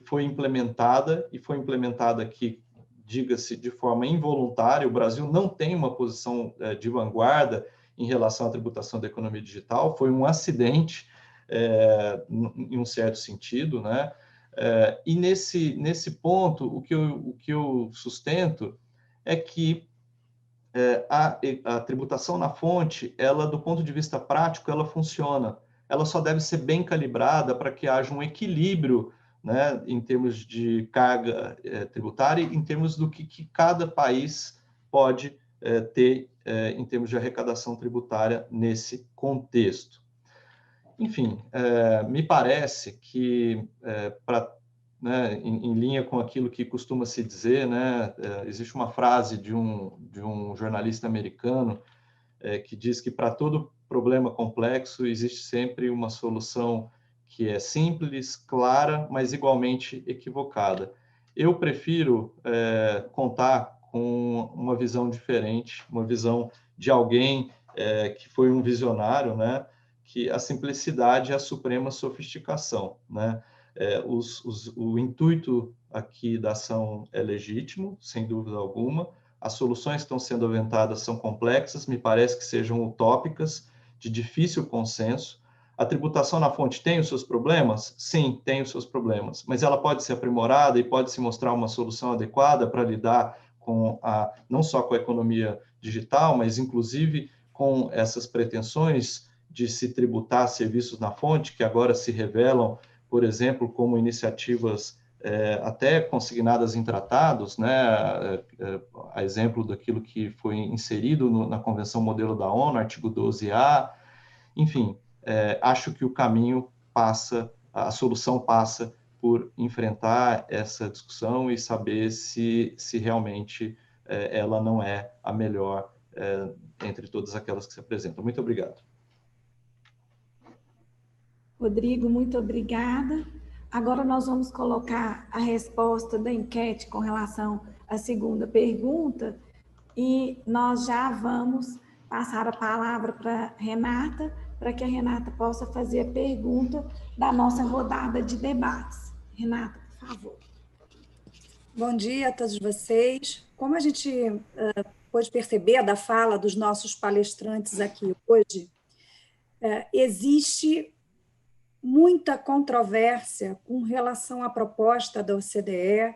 foi implementada, e foi implementada aqui, diga-se, de forma involuntária. O Brasil não tem uma posição de vanguarda em relação à tributação da economia digital, foi um acidente, em um certo sentido, né? E nesse ponto, o que eu sustento é que a tributação na fonte, ela, do ponto de vista prático, ela funciona. Ela só deve ser bem calibrada para que haja um equilíbrio, né, em termos de carga tributária, em termos do que cada país pode ter em termos de arrecadação tributária nesse contexto. Enfim, me parece que, né, em linha com aquilo que costuma se dizer, né, existe uma frase de um jornalista americano que diz que para todo problema complexo existe sempre uma solução que é simples, clara, mas igualmente equivocada. Eu prefiro contar com uma visão diferente, uma visão de alguém que foi um visionário, né, que a simplicidade é a suprema sofisticação, né? O intuito aqui da ação é legítimo, sem dúvida alguma. As soluções que estão sendo aventadas são complexas, me parece que sejam utópicas, de difícil consenso. A tributação na fonte tem os seus problemas? Sim, tem os seus problemas, mas ela pode ser aprimorada e pode se mostrar uma solução adequada para lidar não só com a economia digital, mas inclusive com essas pretensões de se tributar serviços na fonte, que agora se revelam, por exemplo, como iniciativas até consignadas em tratados, né? A exemplo daquilo que foi inserido na Convenção Modelo da ONU, artigo 12A, enfim, acho que o caminho passa, a solução passa por enfrentar essa discussão e saber se realmente ela não é a melhor entre todas aquelas que se apresentam. Muito obrigado. Rodrigo, muito obrigada. Agora nós vamos colocar a resposta da enquete com relação à segunda pergunta e nós já vamos passar a palavra para Renata, para que a Renata possa fazer a pergunta da nossa rodada de debates. Renata, por favor. Bom dia a todos vocês. Como a gente pôde perceber da fala dos nossos palestrantes aqui hoje, existe muita controvérsia com relação à proposta da OCDE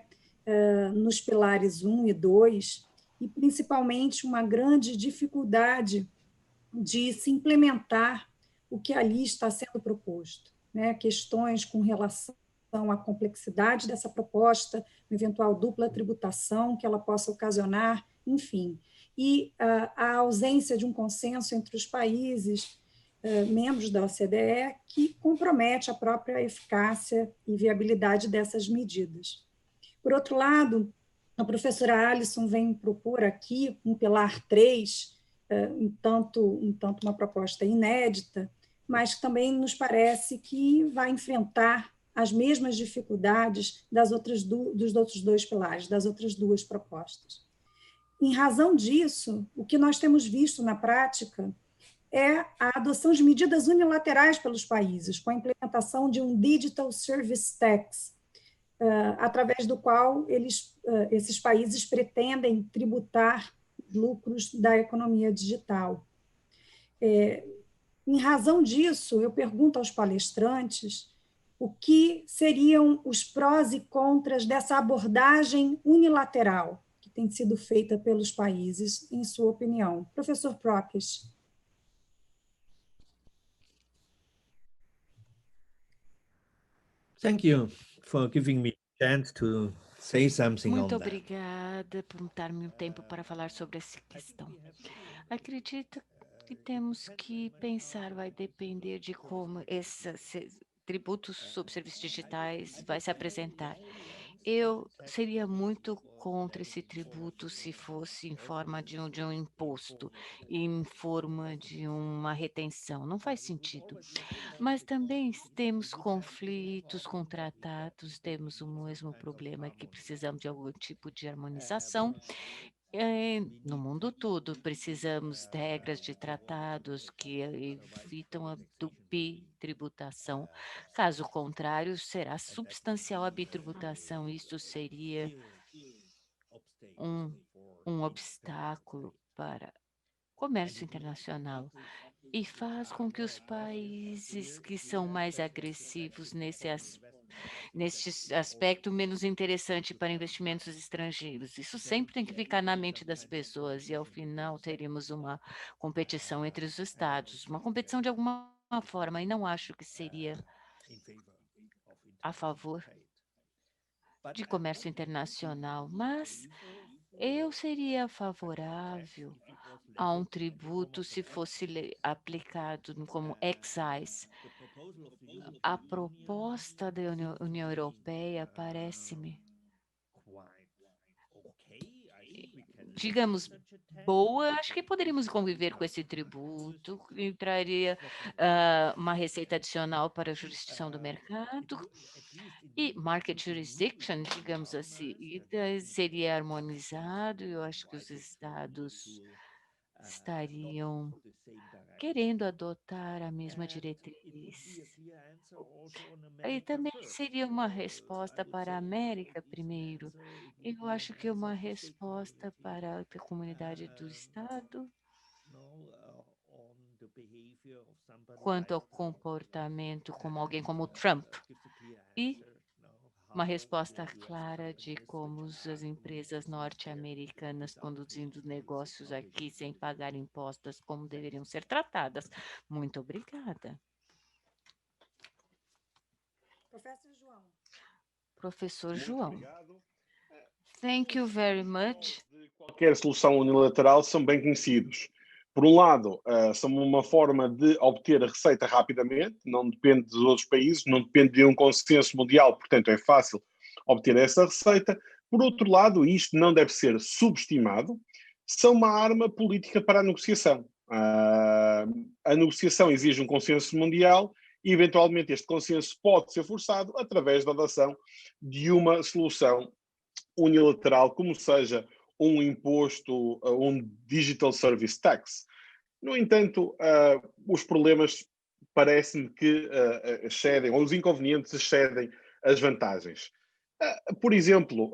nos pilares 1 e 2, e principalmente uma grande dificuldade de se implementar o que ali está sendo proposto, né? Questões com relação à complexidade dessa proposta, eventual dupla tributação que ela possa ocasionar, enfim, e a ausência de um consenso entre os países membros da OCDE que compromete a própria eficácia e viabilidade dessas medidas. Por outro lado, a professora Alisson vem propor aqui um pilar 3, um tanto uma proposta inédita, mas que também nos parece que vai enfrentar as mesmas dificuldades dos outros dois pilares, das outras duas propostas. Em razão disso, o que nós temos visto na prática é a adoção de medidas unilaterais pelos países, com a implementação de um Digital Service Tax, através do qual esses países pretendem tributar lucros da economia digital. Em razão disso, eu pergunto aos palestrantes o que seriam os prós e contras dessa abordagem unilateral que tem sido feita pelos países, em sua opinião. Professor Prokes. Thank you for giving me a chance to say something on Muito that. obrigada por dar-me um tempo para falar sobre essa questão. Acredito que temos que pensar, vai depender de como esses tributos sobre serviços digitais vai se apresentar. Eu seria muito contra esse tributo se fosse em forma de um imposto, em forma de uma retenção. Não faz sentido. Mas também temos conflitos com tratados, temos o mesmo problema que precisamos de algum tipo de harmonização. No mundo todo, precisamos de regras de tratados que evitam a bitributação. Caso contrário, será substancial a bitributação. Isso seria um obstáculo para comércio internacional e faz com que os países que são mais agressivos nesse aspecto menos interessante para investimentos estrangeiros. Isso sempre tem que ficar na mente das pessoas e, ao final, teríamos uma competição entre os estados, uma competição de alguma forma, e não acho que seria a favor de comércio internacional, mas eu seria favorável a um tributo se fosse aplicado como excise. A proposta da União Europeia parece-me, digamos, boa. Acho que poderíamos conviver com esse tributo, entraria uma receita adicional para a jurisdição do mercado e market jurisdiction, digamos assim, seria harmonizado. Eu acho que os estados estariam querendo adotar a mesma diretriz. E também seria uma resposta para a América primeiro. Eu acho que uma resposta para a comunidade do Estado quanto ao comportamento como alguém como Trump? E uma resposta clara de como as empresas norte-americanas conduzindo negócios aqui sem pagar impostos, como deveriam ser tratadas. Muito obrigada. Professor João. Professor Muito João. obrigado. Thank you very much. Qualquer solução unilateral são bem conhecidos. Por um lado, são uma forma de obter a receita rapidamente, não depende dos outros países, não depende de um consenso mundial, portanto é fácil obter essa receita. Por outro lado, isto não deve ser subestimado, são uma arma política para a negociação. A negociação exige um consenso mundial e, eventualmente, este consenso pode ser forçado através da adoção de uma solução unilateral, como seja um imposto, um Digital Service Tax. No entanto, os problemas parece-me que excedem, ou os inconvenientes excedem as vantagens. Por exemplo,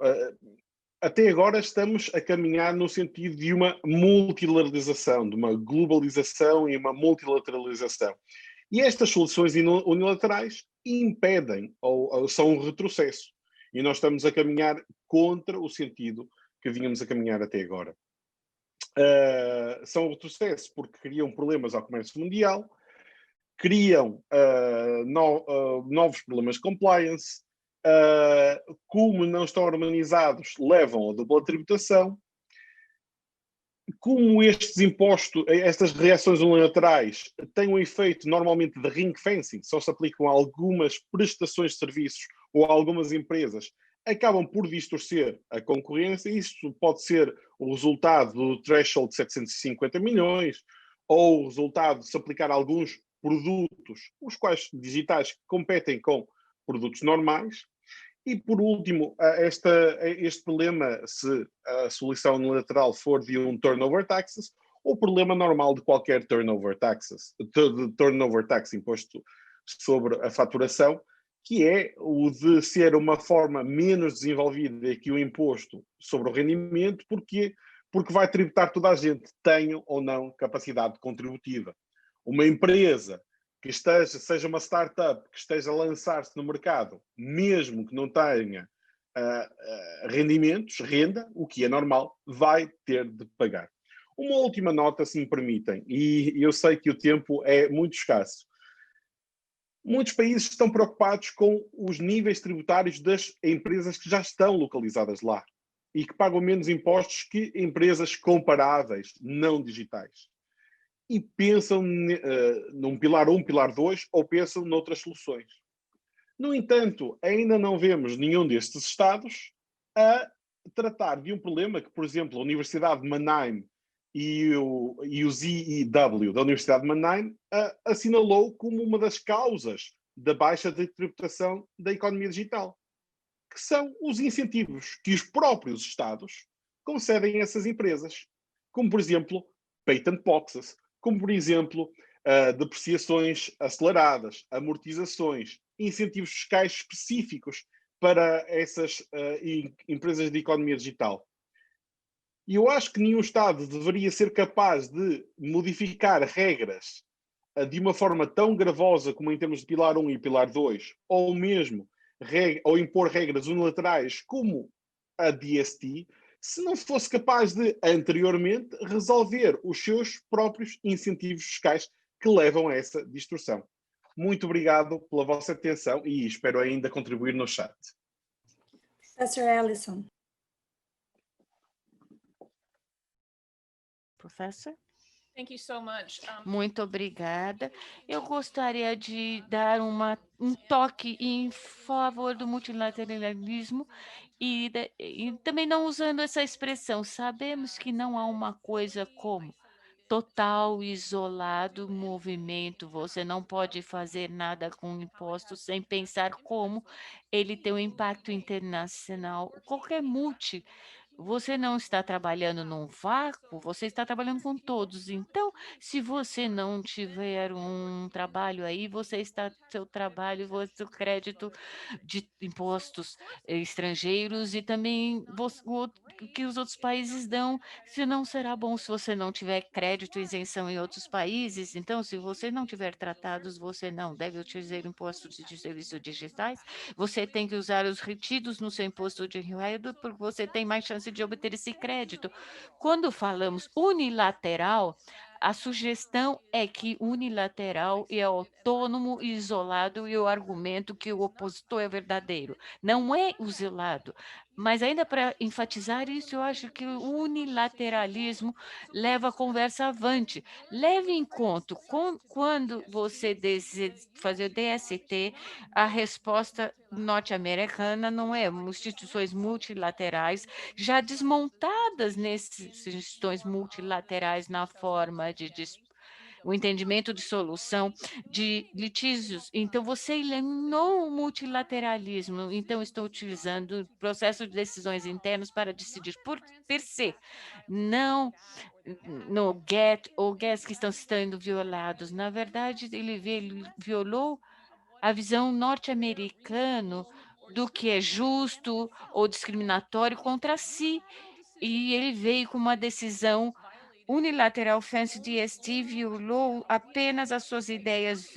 até agora estamos a caminhar no sentido de uma multilateralização, de uma globalização e uma multilateralização. E estas soluções unilaterais impedem ou são um retrocesso. E nós estamos a caminhar contra o sentido que vínhamos a caminhar até agora. São um retrocesso porque criam problemas ao comércio mundial, criam novos problemas de compliance, como não estão harmonizados, levam a dupla tributação. Como estes impostos, estas reações unilaterais têm um efeito normalmente de ring fencing, só se aplicam a algumas prestações de serviços ou a algumas empresas, acabam por distorcer a concorrência. Isso pode ser o resultado do threshold de 750 milhões ou o resultado de se aplicar a alguns produtos, os quais digitais competem com produtos normais. E, por último, este problema, se a solução unilateral for de um turnover taxes, o problema normal de qualquer turnover tax, imposto sobre a faturação, que é o de ser uma forma menos desenvolvida que o imposto sobre o rendimento, porque vai tributar toda a gente, tenha ou não capacidade contributiva. Uma empresa que seja uma startup, que esteja a lançar-se no mercado, mesmo que não tenha rendimentos, renda, o que é normal, vai ter de pagar. Uma última nota, se me permitem, e eu sei que o tempo é muito escasso. Muitos países estão preocupados com os níveis tributários das empresas que já estão localizadas lá e que pagam menos impostos que empresas comparáveis, não digitais. E pensam num pilar 1, pilar 2, ou pensam noutras soluções. No entanto, ainda não vemos nenhum destes Estados a tratar de um problema que, por exemplo, a Universidade de Mannheim e o ZEW da Universidade de Mannheim assinalou como uma das causas da baixa de tributação da economia digital, que são os incentivos que os próprios Estados concedem a essas empresas, como, por exemplo, patent boxes, como, por exemplo, depreciações aceleradas, amortizações, incentivos fiscais específicos para essas empresas de economia digital. E eu acho que nenhum Estado deveria ser capaz de modificar regras de uma forma tão gravosa como em termos de pilar 1 e pilar 2, ou mesmo ou impor regras unilaterais como a DST, se não fosse capaz de, anteriormente, resolver os seus próprios incentivos fiscais que levam a essa distorção. Muito obrigado pela vossa atenção e espero ainda contribuir no chat. Professor Ellison. Professor? Thank you so much. Muito obrigada. Eu gostaria de dar um toque em favor do multilateralismo e também não usando essa expressão. Sabemos que não há uma coisa como total, isolado movimento. Você não pode fazer nada com imposto sem pensar como ele tem um impacto internacional. Qualquer você não está trabalhando num vácuo, você está trabalhando com todos. Então, se você não tiver um trabalho aí, seu trabalho, seu crédito de impostos estrangeiros e também que os outros países dão, se não será bom se você não tiver crédito e isenção em outros países. Então, se você não tiver tratados, você não deve utilizar impostos de serviços digitais. Você tem que usar os retidos no seu imposto de renda, porque você tem mais chance de obter esse crédito. Quando falamos unilateral, a sugestão é que unilateral é autônomo e isolado e o argumento que o opositor é verdadeiro. Não é o isolado. Mas ainda para enfatizar isso, eu acho que o unilateralismo leva a conversa avante. Leve em conta, quando você deseja fazer o DST, a resposta norte-americana não é instituições multilaterais já desmontadas nessas instituições multilaterais na forma de o entendimento de solução de litígios. Então, você eliminou o multilateralismo. Então, estou utilizando o processo de decisões internas para decidir por per se, não no GET ou GES que estão sendo violados. Na verdade, ele violou a visão norte-americana do que é justo ou discriminatório contra si. E ele veio com uma decisão unilateral. Fancy DST violou apenas as suas ideias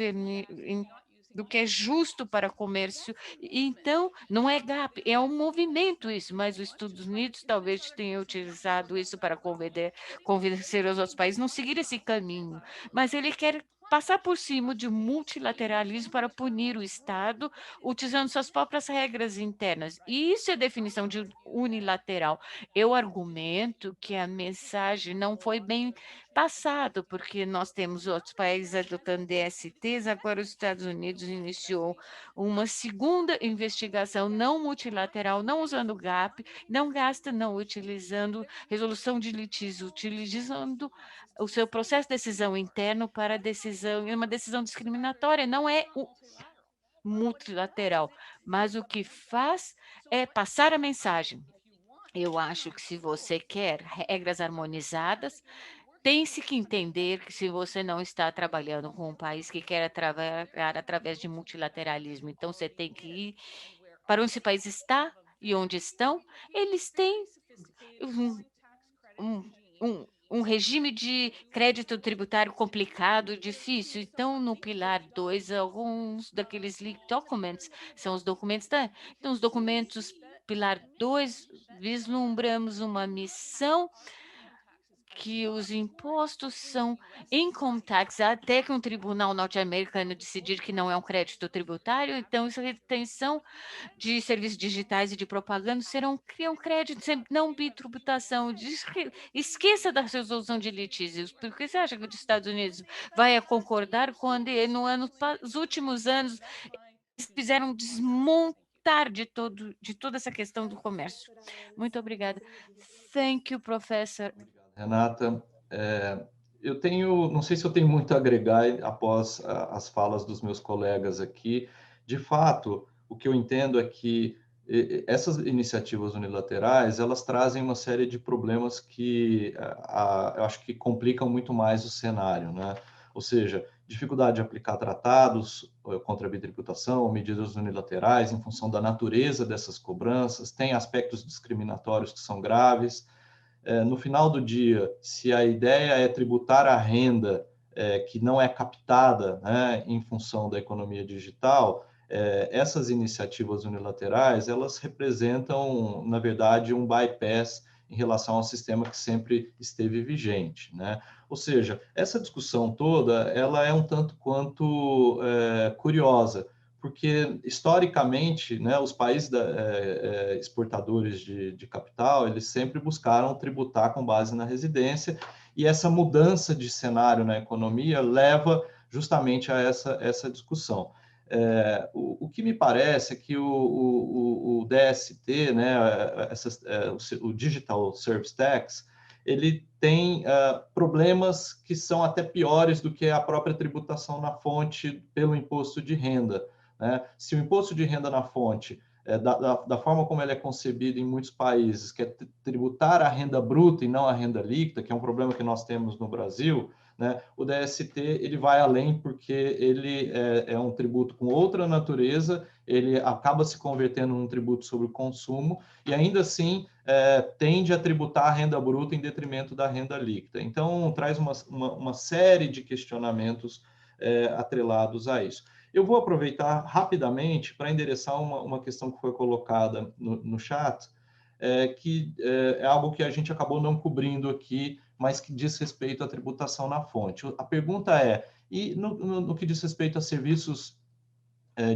do que é justo para comércio. Então, não é GAP, é um movimento isso, mas os Estados Unidos talvez tenham utilizado isso para convencer os outros países a não seguir esse caminho. Mas ele quer passar por cima de um multilateralismo para punir o Estado, utilizando suas próprias regras internas. E isso é a definição de unilateral. Eu argumento que a mensagem não foi bem passada, porque nós temos outros países adotando DSTs, agora os Estados Unidos iniciou uma segunda investigação não multilateral, não usando GAP, não utilizando resolução de litígio, utilizando o seu processo de decisão interno para uma decisão discriminatória, não é multilateral, mas o que faz é passar a mensagem. Eu acho que se você quer regras harmonizadas, tem-se que entender que se você não está trabalhando com um país que quer trabalhar através de multilateralismo, então você tem que ir para onde esse país está e onde estão, eles têm um, um regime de crédito tributário complicado, difícil. Então, no pilar 2, alguns daqueles leaked documents são os documentos então, os documentos pilar 2, vislumbramos uma missão que os impostos são income tax, até que um tribunal norte-americano decidir que não é um crédito tributário, então essa retenção de serviços digitais e de propaganda criam crédito, não bitributação. Esqueça da resolução de litígios, porque você acha que os Estados Unidos vai concordar quando nos últimos anos eles fizeram desmontar de toda essa questão do comércio. Muito obrigada. Thank you, professor. Renata, não sei se eu tenho muito a agregar após as falas dos meus colegas aqui. De fato, o que eu entendo é que essas iniciativas unilaterais, elas trazem uma série de problemas que eu acho que complicam muito mais o cenário, né? Ou seja, dificuldade de aplicar tratados contra a bitributação ou medidas unilaterais em função da natureza dessas cobranças, tem aspectos discriminatórios que são graves. No final do dia, se a ideia é tributar a renda que não é captada, né, em função da economia digital, essas iniciativas unilaterais, elas representam, na verdade, um bypass em relação ao sistema que sempre esteve vigente, né? Ou seja, essa discussão toda, ela é um tanto quanto curiosa, porque historicamente, né, os países exportadores de capital, eles sempre buscaram tributar com base na residência, e essa mudança de cenário na economia leva justamente a essa discussão. O que me parece é que o DST, né, o Digital Service Tax, ele tem problemas que são até piores do que a própria tributação na fonte pelo imposto de renda. Né? Se o imposto de renda na fonte da forma como ele é concebido em muitos países, que é tributar a renda bruta e não a renda líquida, que é um problema que nós temos no Brasil, né? O DST ele vai além porque ele é um tributo com outra natureza, ele acaba se convertendo num tributo sobre o consumo e ainda assim tende a tributar a renda bruta em detrimento da renda líquida. Então, traz uma série de questionamentos atrelados a isso. Eu vou aproveitar rapidamente para endereçar uma questão que foi colocada no chat, que é algo que a gente acabou não cobrindo aqui, mas que diz respeito à tributação na fonte. A pergunta é, e no que diz respeito a serviços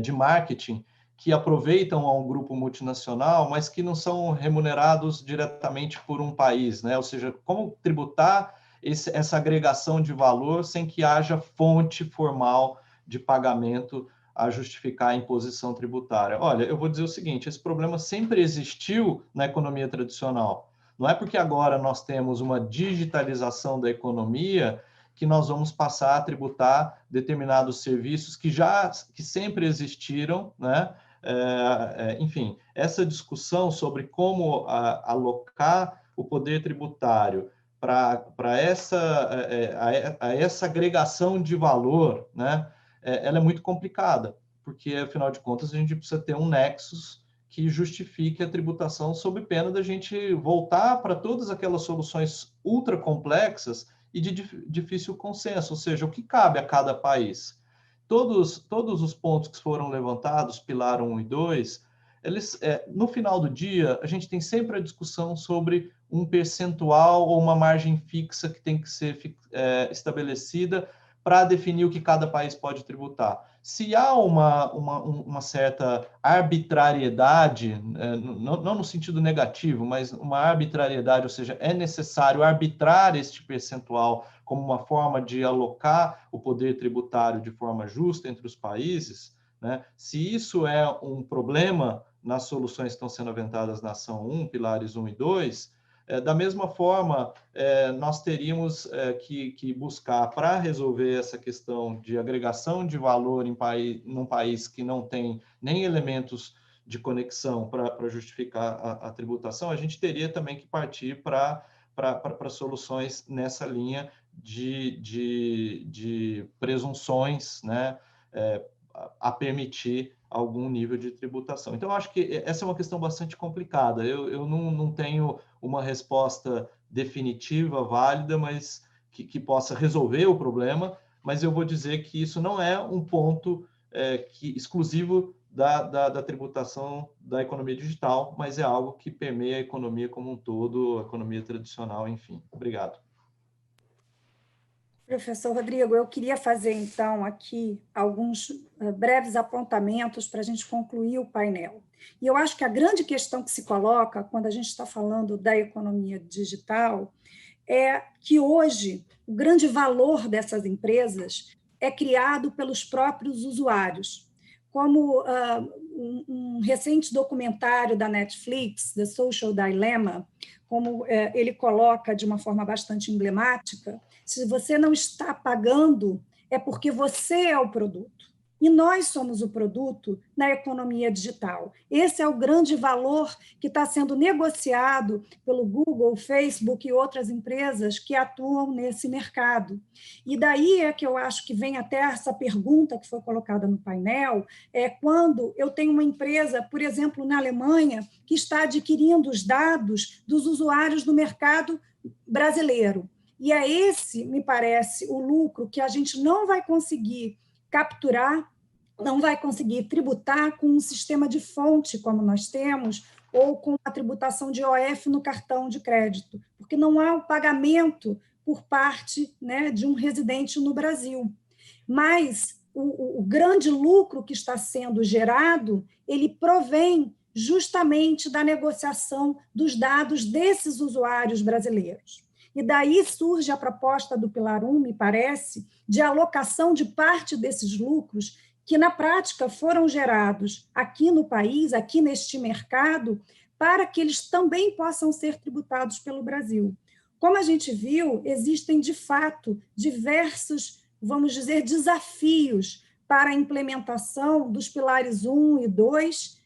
de marketing que aproveitam a um grupo multinacional, mas que não são remunerados diretamente por um país, né? Ou seja, como tributar essa agregação de valor sem que haja fonte formal de pagamento a justificar a imposição tributária? Olha, eu vou dizer o seguinte, esse problema sempre existiu na economia tradicional. Não é porque agora nós temos uma digitalização da economia que nós vamos passar a tributar determinados serviços que sempre existiram, né? Enfim, essa discussão sobre como alocar o poder tributário para essa agregação de valor, né? Ela é muito complicada, porque, afinal de contas, a gente precisa ter um nexus que justifique a tributação sob pena da gente voltar para todas aquelas soluções ultra complexas e de difícil consenso, ou seja, o que cabe a cada país. Todos os pontos que foram levantados, pilar 1 e 2, eles, no final do dia, a gente tem sempre a discussão sobre um percentual ou uma margem fixa que tem que ser estabelecida para definir o que cada país pode tributar. Se há uma certa arbitrariedade, não no sentido negativo, mas uma arbitrariedade, ou seja, é necessário arbitrar este percentual como uma forma de alocar o poder tributário de forma justa entre os países, né? Se isso é um problema nas soluções que estão sendo aventadas na ação 1, pilares 1 e 2, da mesma forma, nós teríamos que buscar, para resolver essa questão de agregação de valor num país que não tem nem elementos de conexão para justificar a tributação, a gente teria também que partir para soluções nessa linha de presunções, né, a permitir algum nível de tributação. Então, eu acho que essa é uma questão bastante complicada. Eu não tenho uma resposta definitiva, válida, mas que possa resolver o problema, mas eu vou dizer que isso não é um ponto exclusivo da tributação da economia digital, mas é algo que permeia a economia como um todo, a economia tradicional, enfim. Obrigado. Professor Rodrigo, eu queria fazer, então, aqui alguns breves apontamentos para a gente concluir o painel. E eu acho que a grande questão que se coloca quando a gente está falando da economia digital é que hoje o grande valor dessas empresas é criado pelos próprios usuários. Como um recente documentário da Netflix, The Social Dilemma, como ele coloca de uma forma bastante emblemática, se você não está pagando, é porque você é o produto. E nós somos o produto na economia digital. Esse é o grande valor que está sendo negociado pelo Google, Facebook e outras empresas que atuam nesse mercado. E daí é que eu acho que vem até essa pergunta que foi colocada no painel, quando eu tenho uma empresa, por exemplo, na Alemanha, que está adquirindo os dados dos usuários do mercado brasileiro. E é esse, me parece, o lucro que a gente não vai conseguir capturar, não vai conseguir tributar com um sistema de fonte como nós temos, ou com a tributação de IOF no cartão de crédito, porque não há o pagamento por parte, né, de um residente no Brasil. Mas o grande lucro que está sendo gerado, ele provém justamente da negociação dos dados desses usuários brasileiros. E daí surge a proposta do Pilar 1, me parece, de alocação de parte desses lucros que, na prática, foram gerados aqui no país, aqui neste mercado, para que eles também possam ser tributados pelo Brasil. Como a gente viu, existem, de fato, diversos, vamos dizer, desafios para a implementação dos pilares 1 e 2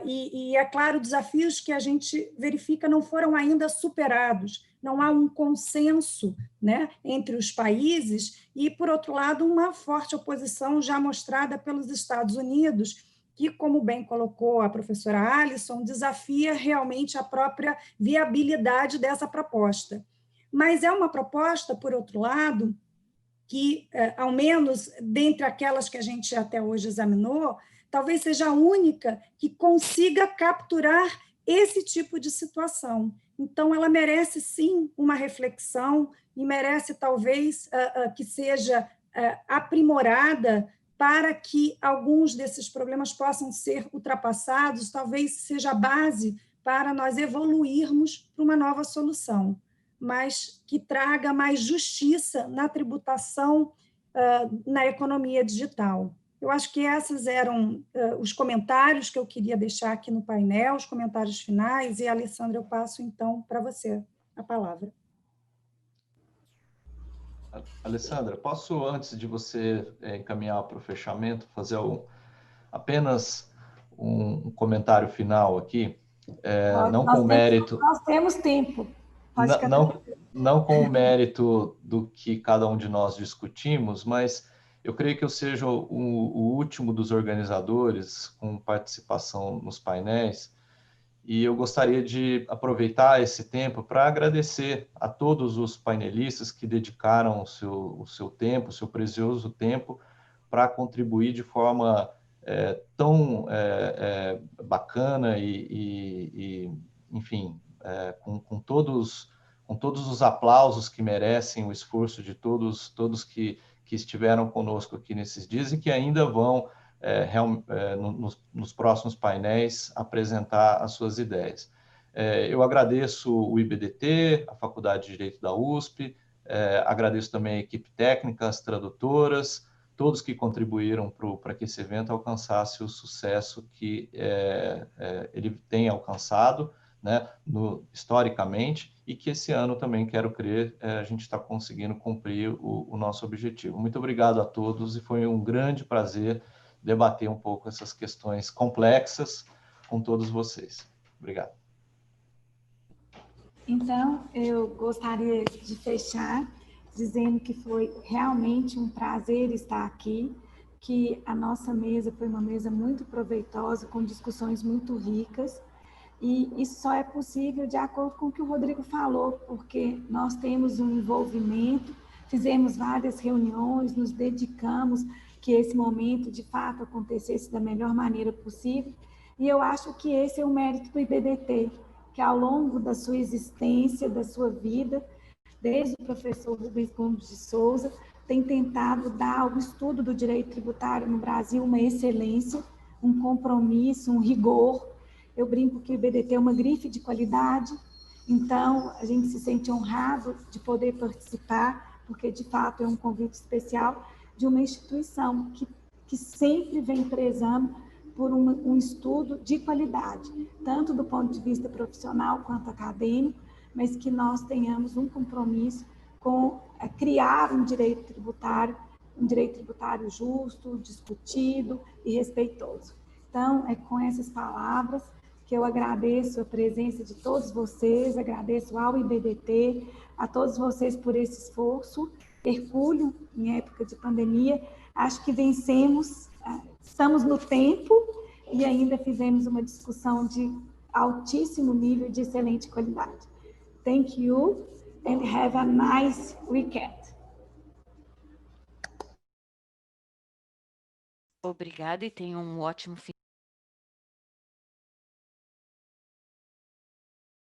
e, é claro, desafios que a gente verifica não foram ainda superados, não há um consenso, né, entre os países e, por outro lado, uma forte oposição já mostrada pelos Estados Unidos, que, como bem colocou a professora Alisson, desafia realmente a própria viabilidade dessa proposta. Mas é uma proposta, por outro lado, que, ao menos dentre aquelas que a gente até hoje examinou, talvez seja a única que consiga capturar esse tipo de situação. Então, ela merece, sim, uma reflexão e merece, talvez, que seja aprimorada para que alguns desses problemas possam ser ultrapassados, talvez seja a base para nós evoluirmos para uma nova solução, mas que traga mais justiça na tributação na economia digital. Eu acho que esses eram os comentários que eu queria deixar aqui no painel, os comentários finais, e, Alessandra, eu passo, então, para você a palavra. Alessandra, posso, antes de você encaminhar para o fechamento, fazer apenas um comentário final aqui? Não com mérito... Nós temos tempo. Não com o mérito do que cada um de nós discutimos, mas eu creio que eu seja o último dos organizadores com participação nos painéis, e eu gostaria de aproveitar esse tempo para agradecer a todos os painelistas que dedicaram o seu tempo, o seu precioso tempo, para contribuir de forma tão bacana e enfim, com todos os aplausos que merecem o esforço de todos que estiveram conosco aqui nesses dias e que ainda vão, nos próximos painéis, apresentar as suas ideias. Eu agradeço o IBDT, a Faculdade de Direito da USP, agradeço também a equipe técnica, as tradutoras, todos que contribuíram para que esse evento alcançasse o sucesso que ele tem alcançado, né, historicamente, e que esse ano também, quero crer, a gente está conseguindo cumprir o nosso objetivo. Muito obrigado a todos e foi um grande prazer debater um pouco essas questões complexas com todos vocês. Obrigado. Então, eu gostaria de fechar dizendo que foi realmente um prazer estar aqui, que a nossa mesa foi uma mesa muito proveitosa, com discussões muito ricas, e isso só é possível de acordo com o que o Rodrigo falou, porque nós temos um envolvimento, fizemos várias reuniões, nos dedicamos que esse momento, de fato, acontecesse da melhor maneira possível, e eu acho que esse é o mérito do IBDT, que ao longo da sua existência, da sua vida, desde o professor Rubens Gomes de Souza, tem tentado dar ao estudo do direito tributário no Brasil uma excelência, um compromisso, um rigor. Eu brinco que o IBDT é uma grife de qualidade, então a gente se sente honrado de poder participar, porque de fato é um convite especial de uma instituição que sempre vem prezando por um estudo de qualidade, tanto do ponto de vista profissional quanto acadêmico, mas que nós tenhamos um compromisso com criar um direito tributário justo, discutido e respeitoso. Então, é com essas palavras que eu agradeço a presença de todos vocês, agradeço ao IBDT, a todos vocês por esse esforço hercúleo em época de pandemia. Acho que vencemos, estamos no tempo e ainda fizemos uma discussão de altíssimo nível, de excelente qualidade. Thank you and have a nice weekend. Obrigada e tenha um ótimo fim.